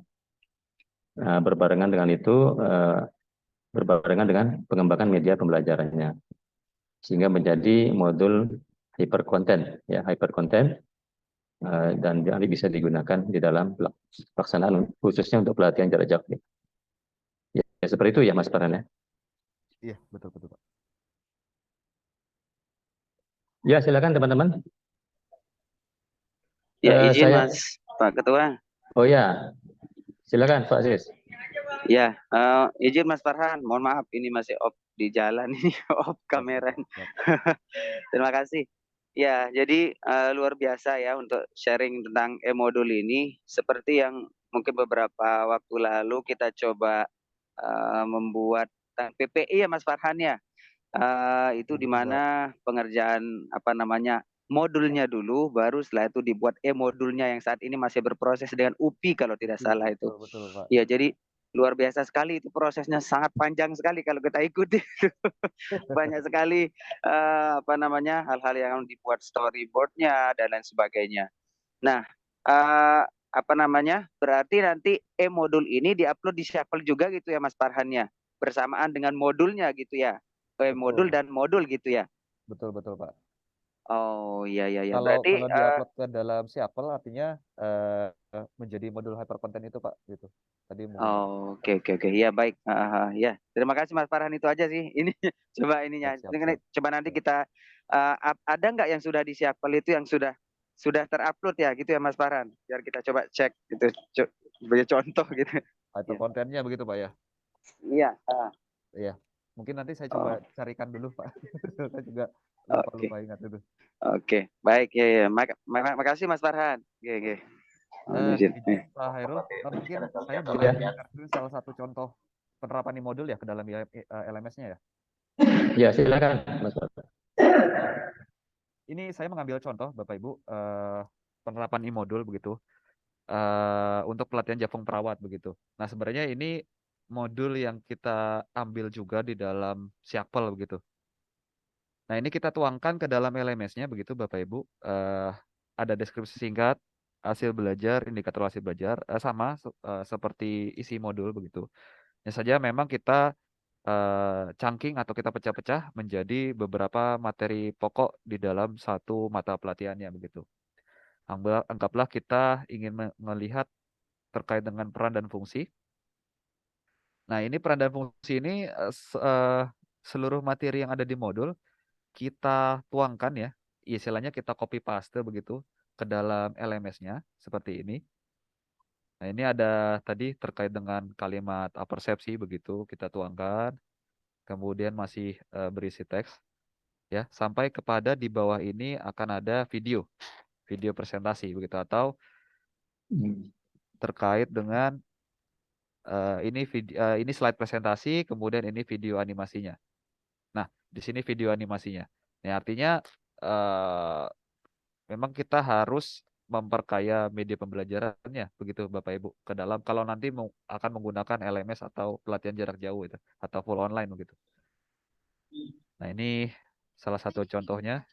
berbarengan dengan itu berbarengan dengan pengembangan media pembelajarannya sehingga menjadi modul hypercontent ya hypercontent dan nanti bisa digunakan di dalam pelaksanaan khususnya untuk pelatihan jarak jauh. Ya, seperti itu ya Mas Farhan ya. Iya, betul Pak. Ya, silakan teman-teman. Ya, izin Saya Mas Pak Ketua. Oh ya, silakan Pak Sis. Ya, izin Mas Farhan, mohon maaf ini masih off di jalan ini, off kamera. Terima kasih. Ya, jadi luar biasa ya untuk sharing tentang e-modul ini. Seperti yang mungkin beberapa waktu lalu kita coba membuat PPI ya Mas Farhan ya. Itu di mana pengerjaan modulnya dulu, baru setelah itu dibuat e-modulnya yang saat ini masih berproses dengan UPI kalau tidak salah itu. Betul, Pak. Ya, jadi luar biasa sekali itu prosesnya, sangat panjang sekali kalau kita ikuti. Banyak sekali hal-hal yang dibuat storyboardnya dan lain sebagainya. Nah, berarti nanti e-modul ini diupload di Siakpel juga gitu ya Mas Farhan ya, bersamaan dengan modulnya gitu ya. Modul dan modul gitu ya. Betul Pak. Oh iya. Kalau Berarti diupload ke dalam Siakpel artinya menjadi modul hypercontent itu Pak gitu. Tadi mungkin. Oke. Ya baik. Ya, terima kasih Mas Farhan, itu aja sih. Ini coba ininya. Siap. Coba nanti kita ada nggak yang sudah di Siakpel itu yang sudah terupload ya gitu ya Mas Farhan. Biar kita coba cek gitu sebagai contoh gitu. Hypercontentnya begitu Pak ya. Iya. Iya. Mungkin nanti saya coba carikan dulu Pak. Saya juga lupa ingat itu. Oke, baik ya. Makasih Mas Farhan. Oke. Pak Hairul, mungkin saya boleh kasih salah satu contoh penerapan e-modul ya ke dalam LMS-nya ya. Ya, silakan Mas Farhan. Ini saya mengambil contoh Bapak Ibu penerapan e-modul begitu untuk pelatihan Japung Perawat begitu. Nah, sebenarnya ini modul yang kita ambil juga di dalam Siakpel begitu. Nah, ini kita tuangkan ke dalam LMS-nya begitu Bapak Ibu. Ada deskripsi singkat, hasil belajar, indikator hasil belajar, sama seperti isi modul begitu. Hanya saja memang kita chunking atau kita pecah-pecah menjadi beberapa materi pokok di dalam satu mata pelatihannya begitu. Anggaplah kita ingin melihat terkait dengan peran dan fungsi. Nah, ini peran dan fungsi ini seluruh materi yang ada di modul kita tuangkan ya, istilahnya kita copy paste begitu ke dalam LMS-nya seperti ini. Nah, ini ada tadi terkait dengan kalimat persepsi begitu kita tuangkan. Kemudian masih berisi teks ya, sampai kepada di bawah ini akan ada video presentasi begitu, atau terkait dengan ini slide presentasi, kemudian ini video animasinya. Nah, di sini video animasinya. Nah, artinya memang kita harus memperkaya media pembelajarannya begitu Bapak Ibu ke dalam kalau nanti akan menggunakan LMS atau pelatihan jarak jauh itu atau full online begitu. Nah, ini salah satu contohnya.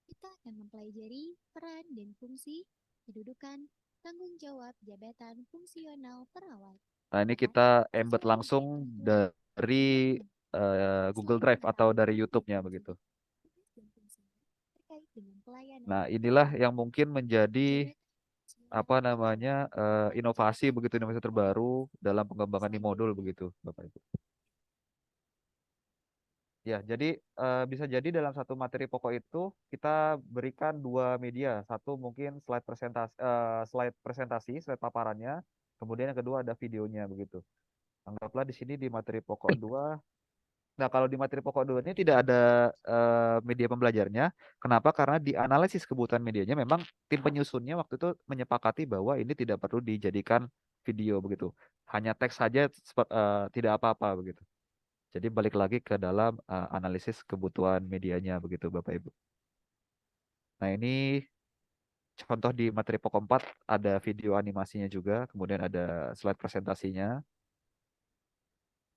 Kita akan mempelajari peran dan fungsi, kedudukan, tanggung jawab jabatan fungsional perawat. Nah, ini kita embed langsung dari Google Drive atau dari YouTube-nya begitu. Nah, inilah yang mungkin menjadi apa namanya inovasi begitu, inovasi terbaru dalam pengembangan di modul begitu, Bapak Ibu. Ya, jadi bisa jadi dalam satu materi pokok itu kita berikan dua media, satu mungkin slide presentasi, slide paparannya, kemudian yang kedua ada videonya begitu. Anggaplah di sini di materi pokok 2. Nah, kalau di materi pokok 2 ini tidak ada media pembelajarnya. Kenapa? Karena di analisis kebutuhan medianya memang tim penyusunnya waktu itu menyepakati bahwa ini tidak perlu dijadikan video begitu. Hanya teks saja tidak apa-apa begitu. Jadi balik lagi ke dalam analisis kebutuhan medianya begitu Bapak Ibu. Nah, ini contoh di materi pokok 4 ada video animasinya juga, kemudian ada slide presentasinya.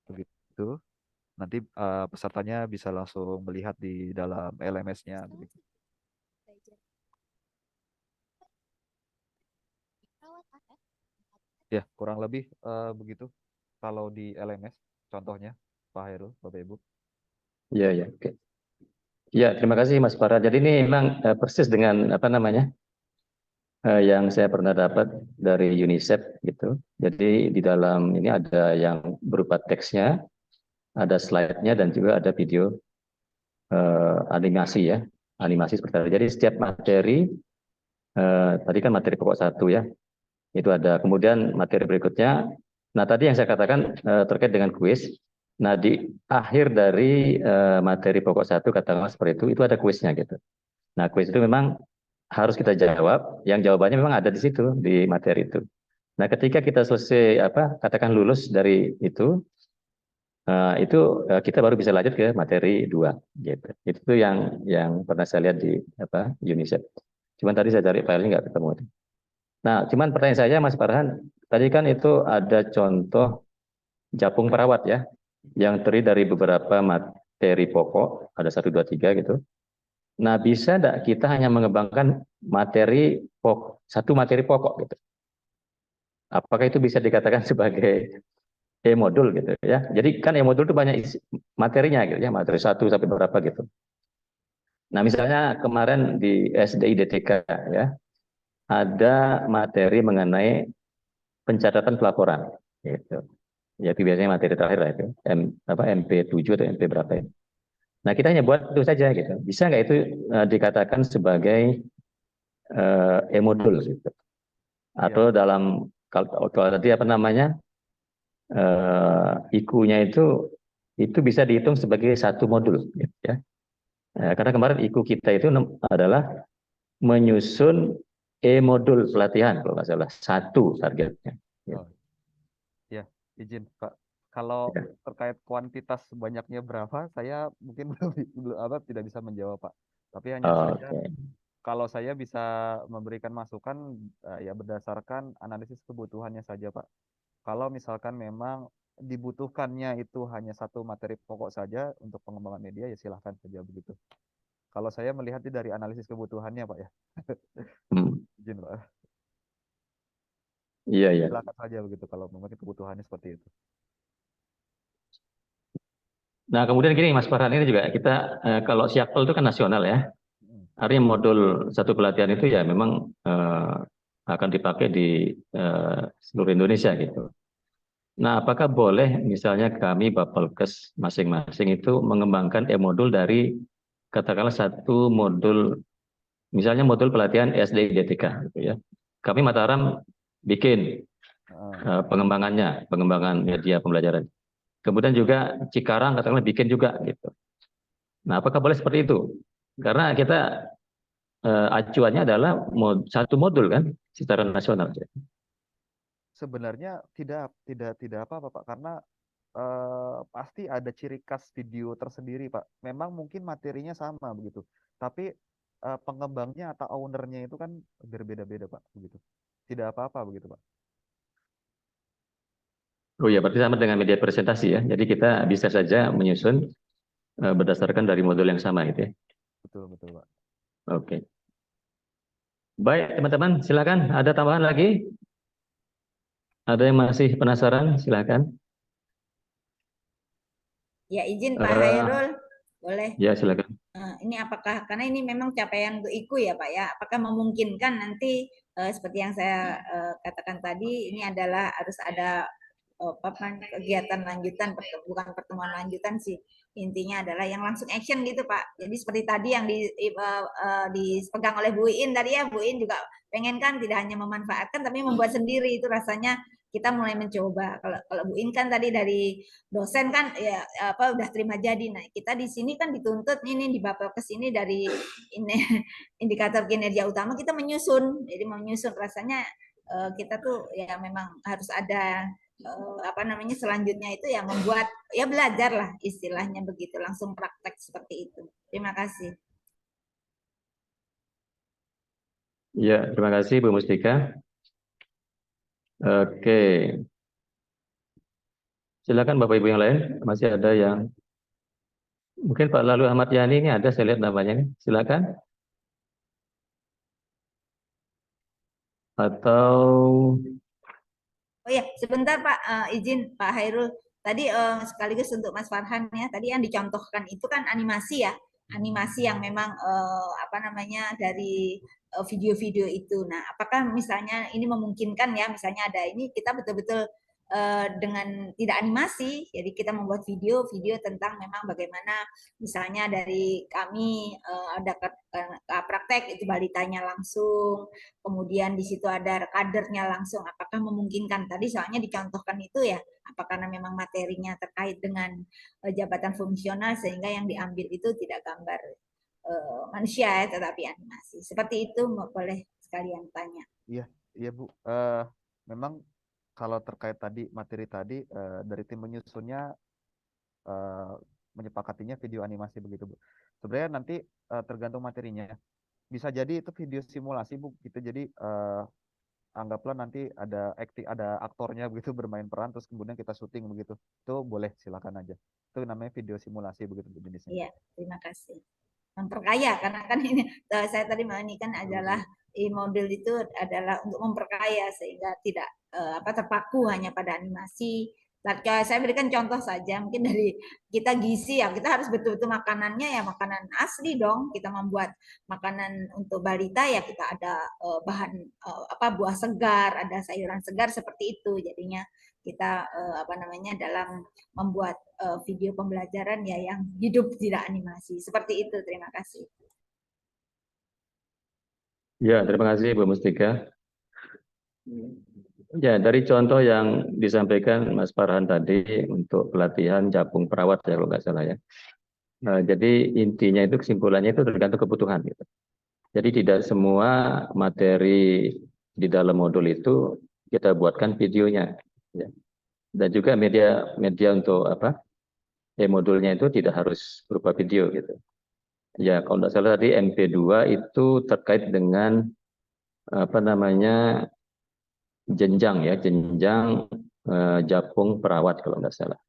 Begitu. Nanti pesertanya bisa langsung melihat di dalam LMS-nya begitu. Ya, kurang lebih begitu kalau di LMS contohnya Pak Hairul, Bapak Ibu. Iya, ya, oke. Ya, terima kasih Mas Farhan. Jadi ini memang persis dengan apa namanya yang saya pernah dapat dari UNICEF gitu. Jadi di dalam ini ada yang berupa teksnya, ada slide-nya dan juga ada video animasi ya, animasi seperti itu. Jadi setiap materi tadi kan materi pokok 1 ya, itu ada. Kemudian materi berikutnya. Nah, tadi yang saya katakan terkait dengan kuis. Nah, di akhir dari materi pokok 1 katakanlah seperti itu ada kuisnya gitu. Nah, kuis itu memang harus kita jawab, yang jawabannya memang ada di situ di materi itu. Nah, ketika kita selesai katakan lulus dari itu kita baru bisa lanjut ke materi 2 gitu. Itu yang pernah saya lihat di UNICEF. Cuman tadi saya cari filenya nggak ketemu. Nah, cuman pertanyaan saya Mas Farhan, tadi kan itu ada contoh Japung perawat ya, yang terdiri dari beberapa materi pokok, ada 1, 2, 3 gitu. Nah, bisa enggak kita hanya mengembangkan satu materi pokok gitu? Apakah itu bisa dikatakan sebagai e-modul gitu ya? Jadi kan e-modul itu banyak materinya gitu ya, materi 1 sampai berapa gitu. Nah, misalnya kemarin di SDIDTK ya, ada materi mengenai pencatatan pelaporan gitu. Ya, itu biasanya materi terakhir lah itu, MP7 atau MP berapa ya. Nah, kita hanya buat itu saja gitu. Bisa nggak itu dikatakan sebagai e-modul gitu? Atau dalam kalau tadi IQ-nya itu bisa dihitung sebagai satu modul gitu ya. Karena kemarin IQ kita itu adalah menyusun e-modul pelatihan kalau nggak salah, 1 targetnya. Oh. Ya, izin Pak. Kalau terkait kuantitas banyaknya berapa, saya mungkin tidak bisa menjawab Pak. Tapi hanya saja kalau saya bisa memberikan masukan ya berdasarkan analisis kebutuhannya saja Pak. Kalau misalkan memang dibutuhkannya itu hanya satu materi pokok saja untuk pengembangan media, ya silahkan saja begitu. Kalau saya melihatnya dari analisis kebutuhannya Pak ya. Izin Pak. Iya, iya. Silakan saja begitu kalau memang kebutuhannya seperti itu. Nah, kemudian gini Mas Farhan, ini juga kita kalau Siakpel itu kan nasional ya. Artinya modul satu pelatihan itu ya memang akan dipakai di seluruh Indonesia gitu. Nah, apakah boleh misalnya kami Bapelkes masing-masing itu mengembangkan e-modul dari katakanlah satu modul, misalnya modul pelatihan SDIDTK gitu ya. Kami Mataram bikin pengembangan media pembelajaran. Kemudian juga Cikarang katakanlah bikin juga gitu. Nah, apakah boleh seperti itu? Karena kita acuannya adalah satu modul kan secara nasional. Sebenarnya tidak apa-apa Pak, karena pasti ada ciri khas video tersendiri Pak. Memang mungkin materinya sama begitu, tapi pengembangnya atau ownernya itu kan berbeda-beda Pak, begitu. Tidak apa-apa begitu Pak. Oh ya, berarti sama dengan media presentasi ya. Jadi kita bisa saja menyusun berdasarkan dari modul yang sama gitu ya. Betul Pak. Oke. Baik, teman-teman, silakan. Ada tambahan lagi? Ada yang masih penasaran? Silakan. Ya, izin Pak Eh, Hairul, boleh. Ya, silakan. Ini apakah, karena ini memang capaian untuk IKU ya Pak ya, apakah memungkinkan nanti seperti yang saya katakan tadi, ini adalah harus ada kegiatan lanjutan, bukan pertemuan lanjutan sih, intinya adalah yang langsung action gitu Pak. Jadi seperti tadi yang dipegang oleh Bu Iin tadi ya, Bu Iin juga pengen kan tidak hanya memanfaatkan tapi membuat sendiri, itu rasanya kita mulai mencoba. Kalau Bu In kan tadi dari dosen kan ya udah terima jadi. Nah, kita di sini kan dituntut ini di Bapelkes ini dari indikator kinerja utama kita menyusun. Jadi menyusun rasanya kita tuh ya memang harus ada selanjutnya itu ya membuat ya belajar lah istilahnya begitu, langsung praktek seperti itu. Terima kasih. Ya, terima kasih Bu Mustika. Oke. Silakan Bapak Ibu yang lain. Masih ada yang mungkin Pak Lalu Ahmad Yani ini ada, saya lihat namanya nih. Silakan. Atau Oh ya, sebentar Pak, izin Pak Hairul. Tadi sekaligus untuk Mas Farhan ya, tadi yang dicontohkan itu kan animasi ya, animasi yang memang dari video-video itu. Nah, apakah misalnya ini memungkinkan ya, misalnya ada ini kita betul-betul dengan tidak animasi, jadi kita membuat video tentang memang bagaimana misalnya dari kami ada praktek itu balitanya langsung, kemudian di situ ada kadernya langsung, apakah memungkinkan tadi soalnya dicontohkan itu ya, apakah memang materinya terkait dengan jabatan fungsional sehingga yang diambil itu tidak gambar manusia ya, tetapi animasi. Seperti itu boleh sekalian tanya. Iya Bu. Memang kalau terkait tadi materi tadi dari tim menyusunnya menyepakatinya video animasi begitu Bu. Sebenarnya nanti tergantung materinya. Bisa jadi itu video simulasi Bu gitu. Jadi anggaplah nanti ada aktornya begitu bermain peran terus kemudian kita syuting begitu. Itu boleh, silakan aja. Itu namanya video simulasi begitu Bu jenisnya. Iya, terima kasih. Memperkaya karena kan ini saya tadi kan adalah e-model itu adalah untuk memperkaya sehingga tidak terpaku hanya pada animasi. Saya berikan contoh saja, mungkin dari kita gizi ya, kita harus betul-betul makanannya ya makanan asli dong. Kita membuat makanan untuk balita ya kita ada bahan buah segar, ada sayuran segar seperti itu. Jadinya kita dalam membuat video pembelajaran ya yang hidup tidak animasi. Seperti itu. Terima kasih. ya, terima kasih Bu Mustika. Ya, dari contoh yang disampaikan Mas Farhan tadi untuk pelatihan capung perawat ya kalau nggak salah ya. Jadi intinya itu kesimpulannya itu tergantung kebutuhan gitu. Jadi tidak semua materi di dalam modul itu kita buatkan videonya. Ya. Dan juga media untuk modulnya itu tidak harus berupa video gitu. Ya, kalau tidak salah tadi MP2 itu terkait dengan jenjang japung perawat kalau nggak salah.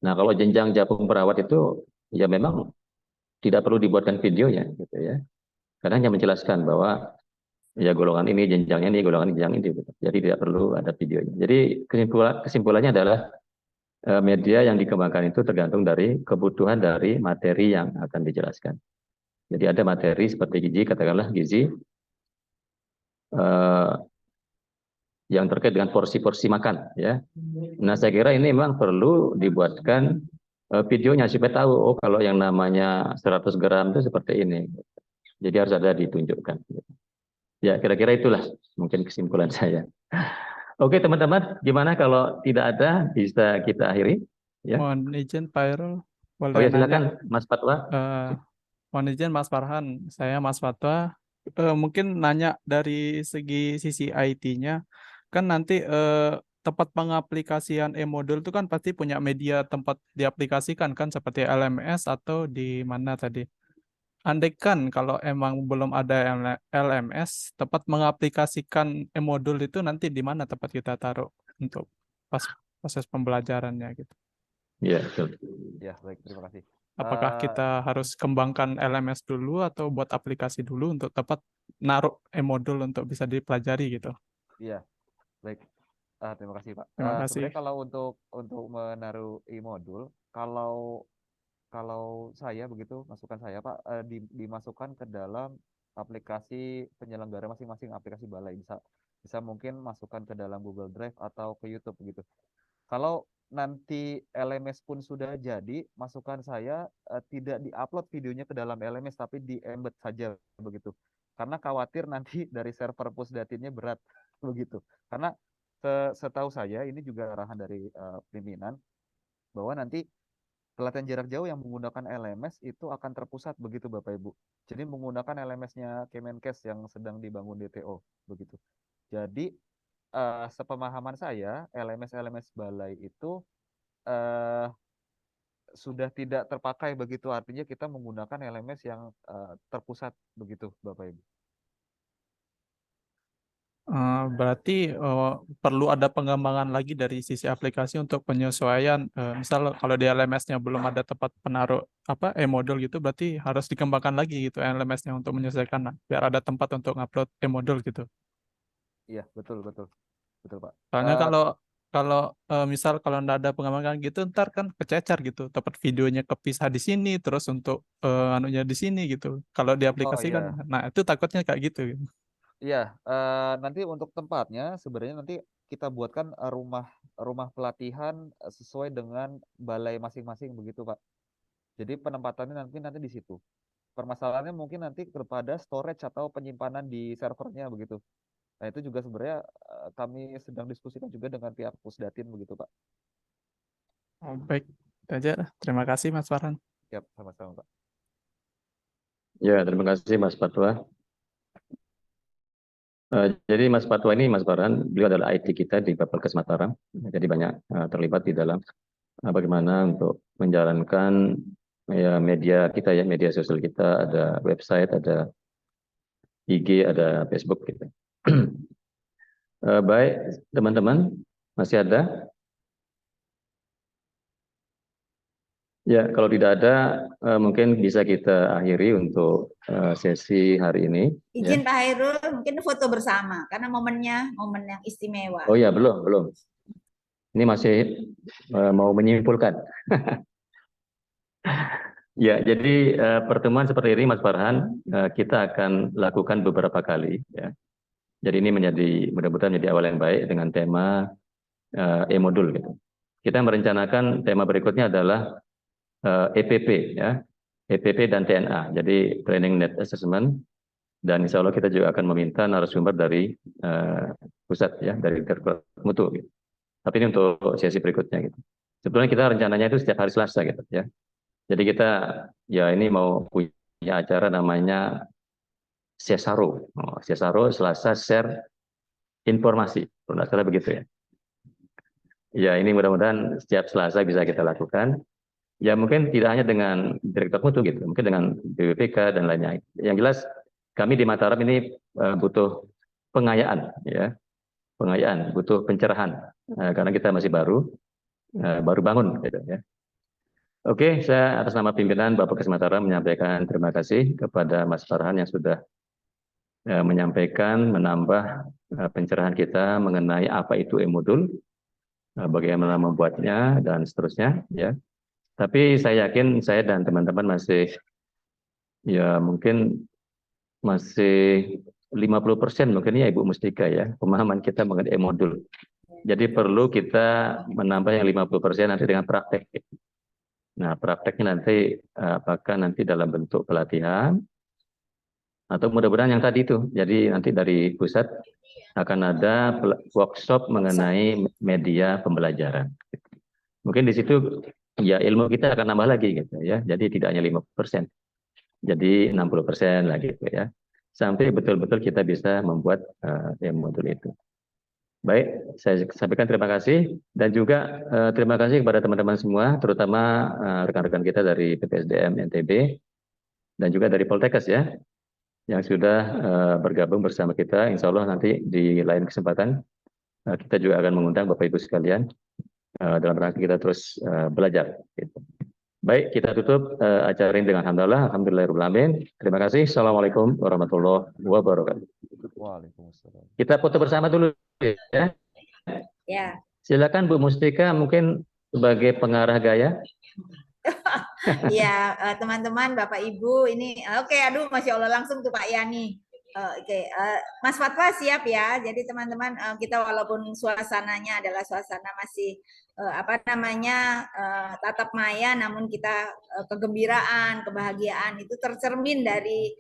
Nah, kalau jenjang japung perawat itu ya memang tidak perlu dibuatkan videonya gitu ya. Karena hanya menjelaskan bahwa ya golongan ini jenjangnya ini, golongan jenjang ini gitu. Jadi tidak perlu ada videonya. Jadi kesimpulannya adalah media yang dikembangkan itu tergantung dari kebutuhan dari materi yang akan dijelaskan. Jadi ada materi seperti gizi, katakanlah gizi yang terkait dengan porsi-porsi makan ya. Nah, saya kira ini memang perlu dibuatkan videonya supaya tahu oh kalau yang namanya 100 gram itu seperti ini. Jadi harus ada ditunjukkan. Ya, kira-kira itulah mungkin kesimpulan saya. Oke, teman-teman, gimana kalau tidak ada bisa kita akhiri ya. Mohon izin Pak Hairul, boleh Oh ya, nanya? silakan Mas Fatwa. Mohon izin Mas Farhan, saya Mas Fatwa. Mungkin nanya dari sisi IT-nya, kan nanti tempat pengaplikasian e-modul itu kan pasti punya media tempat diaplikasikan kan seperti LMS atau di mana tadi? andaikan kalau emang belum ada LMS, tempat mengaplikasikan e-modul itu nanti di mana tempat kita taruh untuk pas proses pembelajarannya gitu. Ya, betul. Ya, baik, terima kasih. Apakah kita harus kembangkan LMS dulu atau buat aplikasi dulu untuk tempat naruh e-modul untuk bisa dipelajari gitu? Iya, baik. Terima kasih, Pak. Terima kasih. Sebenarnya kalau untuk menaruh e-modul, kalau saya begitu, masukan saya, Pak, dimasukkan ke dalam aplikasi penyelenggara masing-masing aplikasi balai. Bisa mungkin masukkan ke dalam Google Drive atau ke YouTube begitu. Kalau nanti LMS pun sudah jadi, masukan saya tidak diupload videonya ke dalam LMS, tapi di-embed saja begitu. Karena khawatir nanti dari server Pusdatinnya berat begitu. Karena setahu saya ini juga arahan dari pimpinan bahwa nanti pelatihan jarak jauh yang menggunakan LMS itu akan terpusat begitu Bapak Ibu. Jadi menggunakan LMS-nya Kemenkes yang sedang dibangun DTO begitu. Jadi sepemahaman saya LMS balai itu sudah tidak terpakai begitu, artinya kita menggunakan LMS yang terpusat begitu Bapak Ibu. Berarti perlu ada pengembangan lagi dari sisi aplikasi untuk penyesuaian. Misal kalau di LMS-nya belum ada tempat penaruh e-modul gitu, berarti harus dikembangkan lagi gitu LMS-nya untuk menyesuaikan, biar ada tempat untuk ngupload e-modul gitu. Iya, betul Pak. Soalnya kalau misal kalau nggak ada pengembangan gitu, ntar kan kececer gitu, tempat videonya kepisah di sini, terus untuk anunya di sini gitu. Kalau di aplikasi kan, nah itu takutnya kayak gitu. Iya, nanti untuk tempatnya sebenarnya nanti kita buatkan rumah pelatihan sesuai dengan balai masing-masing begitu, Pak. Jadi penempatannya nanti di situ. Permasalahannya mungkin nanti kepada storage atau penyimpanan di servernya begitu. Nah, itu juga sebenarnya kami sedang diskusikan juga dengan pihak Pusdatin begitu, Pak. Oh, baik, itu aja. Terima kasih Mas Farhan. Siap, sama-sama, Pak. Ya, terima kasih Mas Fatwa. Jadi Mas Fatwa ini, Mas Farhan, beliau adalah IT kita di Bapelkes Mataram. Jadi banyak terlibat di dalam bagaimana untuk menjalankan media kita ya, media sosial kita, ada website, ada IG, ada Facebook gitu. Baik, teman-teman, masih ada? Ya, kalau tidak ada, mungkin bisa kita akhiri untuk sesi hari ini. Izin Pak Hairul, mungkin foto bersama, karena momen yang istimewa. Oh ya, belum. Ini masih mau menyimpulkan. Ya, jadi pertemuan seperti ini, Mas Farhan, kita akan lakukan beberapa kali. Ya. Jadi ini mudah-mudahan menjadi awal yang baik dengan tema e-modul. Gitu. Kita merencanakan tema berikutnya adalah EPP, ya, EPP dan TNA. Jadi Training Net Assessment, dan insya Allah kita juga akan meminta narasumber dari pusat, ya, dari Direktorat Mutu. Gitu. Tapi ini untuk sesi berikutnya. Gitu. Sebetulnya kita rencananya itu setiap hari Selasa, gitu, ya. Jadi kita ya ini mau punya acara namanya Sesaro. Sesaro Selasa share informasi. Kalau nggak salah begitu ya. Ya ini mudah-mudahan setiap Selasa bisa kita lakukan. Ya mungkin tidak hanya dengan Direktur Mutu gitu, mungkin dengan BPPK dan lainnya. Yang jelas kami di Mataram ini butuh pengayaan, ya, pengayaan, butuh pencerahan karena kita masih baru bangun, gitu ya. Oke, saya atas nama pimpinan Bapelkes Mataram menyampaikan terima kasih kepada Mas Farhan yang sudah menyampaikan, menambah pencerahan kita mengenai apa itu e-modul, bagaimana membuatnya dan seterusnya, ya. Tapi saya yakin saya dan teman-teman masih ya mungkin masih 50% mungkin ya Ibu Mustika ya pemahaman kita mengenai e-modul. Jadi perlu kita menambah yang 50% nanti dengan praktek. Nah prakteknya nanti apakah nanti dalam bentuk pelatihan atau mudah-mudahan yang tadi itu. Jadi nanti dari pusat akan ada workshop mengenai media pembelajaran. Mungkin di situ ya ilmu kita akan nambah lagi gitu ya. Jadi tidak hanya 50%. Jadi 60% lagi gitu ya. Sampai betul-betul kita bisa membuat e-modul itu. Baik, saya sampaikan terima kasih dan juga terima kasih kepada teman-teman semua, terutama rekan-rekan kita dari BPSDM NTB dan juga dari Poltekkes ya, yang sudah bergabung bersama kita. Insya Allah nanti di lain kesempatan kita juga akan mengundang Bapak Ibu sekalian dalam rangka kita terus belajar. Gitu. Baik, kita tutup acara ini dengan alhamdulillahirrahmanirrahim. Terima kasih. Assalamualaikum warahmatullahi wabarakatuh. Waalaikumsalam. Kita foto bersama dulu ya. Ya. Silakan Bu Mustika mungkin sebagai pengarah gaya. Ya, teman-teman, Bapak Ibu, ini oke, aduh, Masya Allah langsung tuh Pak Yani. Oke, Mas Fatwa siap ya. Jadi teman-teman, kita walaupun suasananya adalah suasana masih tatap maya, namun kita kegembiraan, kebahagiaan itu tercermin dari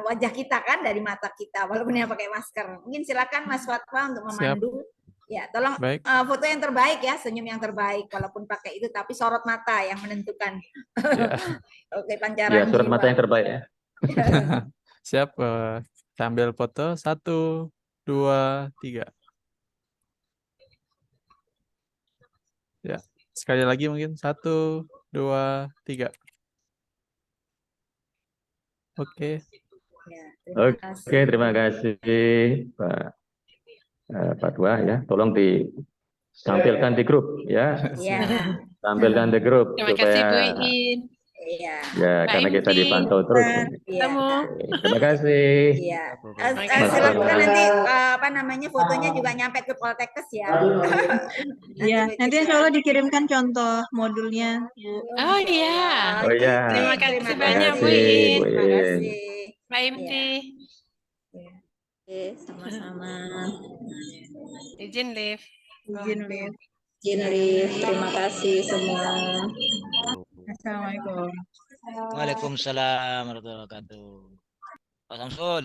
wajah kita kan, dari mata kita, walaupun yang pakai masker. Mungkin silakan Mas Fatwa untuk memandu. Ya, tolong foto yang terbaik ya, senyum yang terbaik, walaupun pakai itu, tapi sorot mata yang menentukan. Ya. Oke, pancaran Ya, sorot jiwa. mata yang terbaik ya. Siap, sambil foto 1, 2, 3. Ya, sekali lagi mungkin 1, 2, 3. Oke. Ya, terima kasih Pak Fatwa ya. Tolong ditampilkan di grup ya. Ya. Tampilkan di grup Terima kasih Bu supaya Iin. Iya. ya Pak karena kita Imti. dipantau terus. Ketemu. Terima kasih. Iya. Mas Silakan Fatwa. nanti fotonya juga nyampe ke Poltekkes ya. Ya, nanti insya Allah dikirimkan contoh modulnya, Bu. Oh iya. Oh iya. Terima kasih Terima banyak Bu kasih, Iin. Bu Terima Iin. kasih. Pak Imti. Oke, sama-sama. Izin live. Izin, Liv. Izin live. Terima kasih semua. Assalamualaikum. Waalaikumsalam warahmatullahi wabarakatuh. Pak Samsul.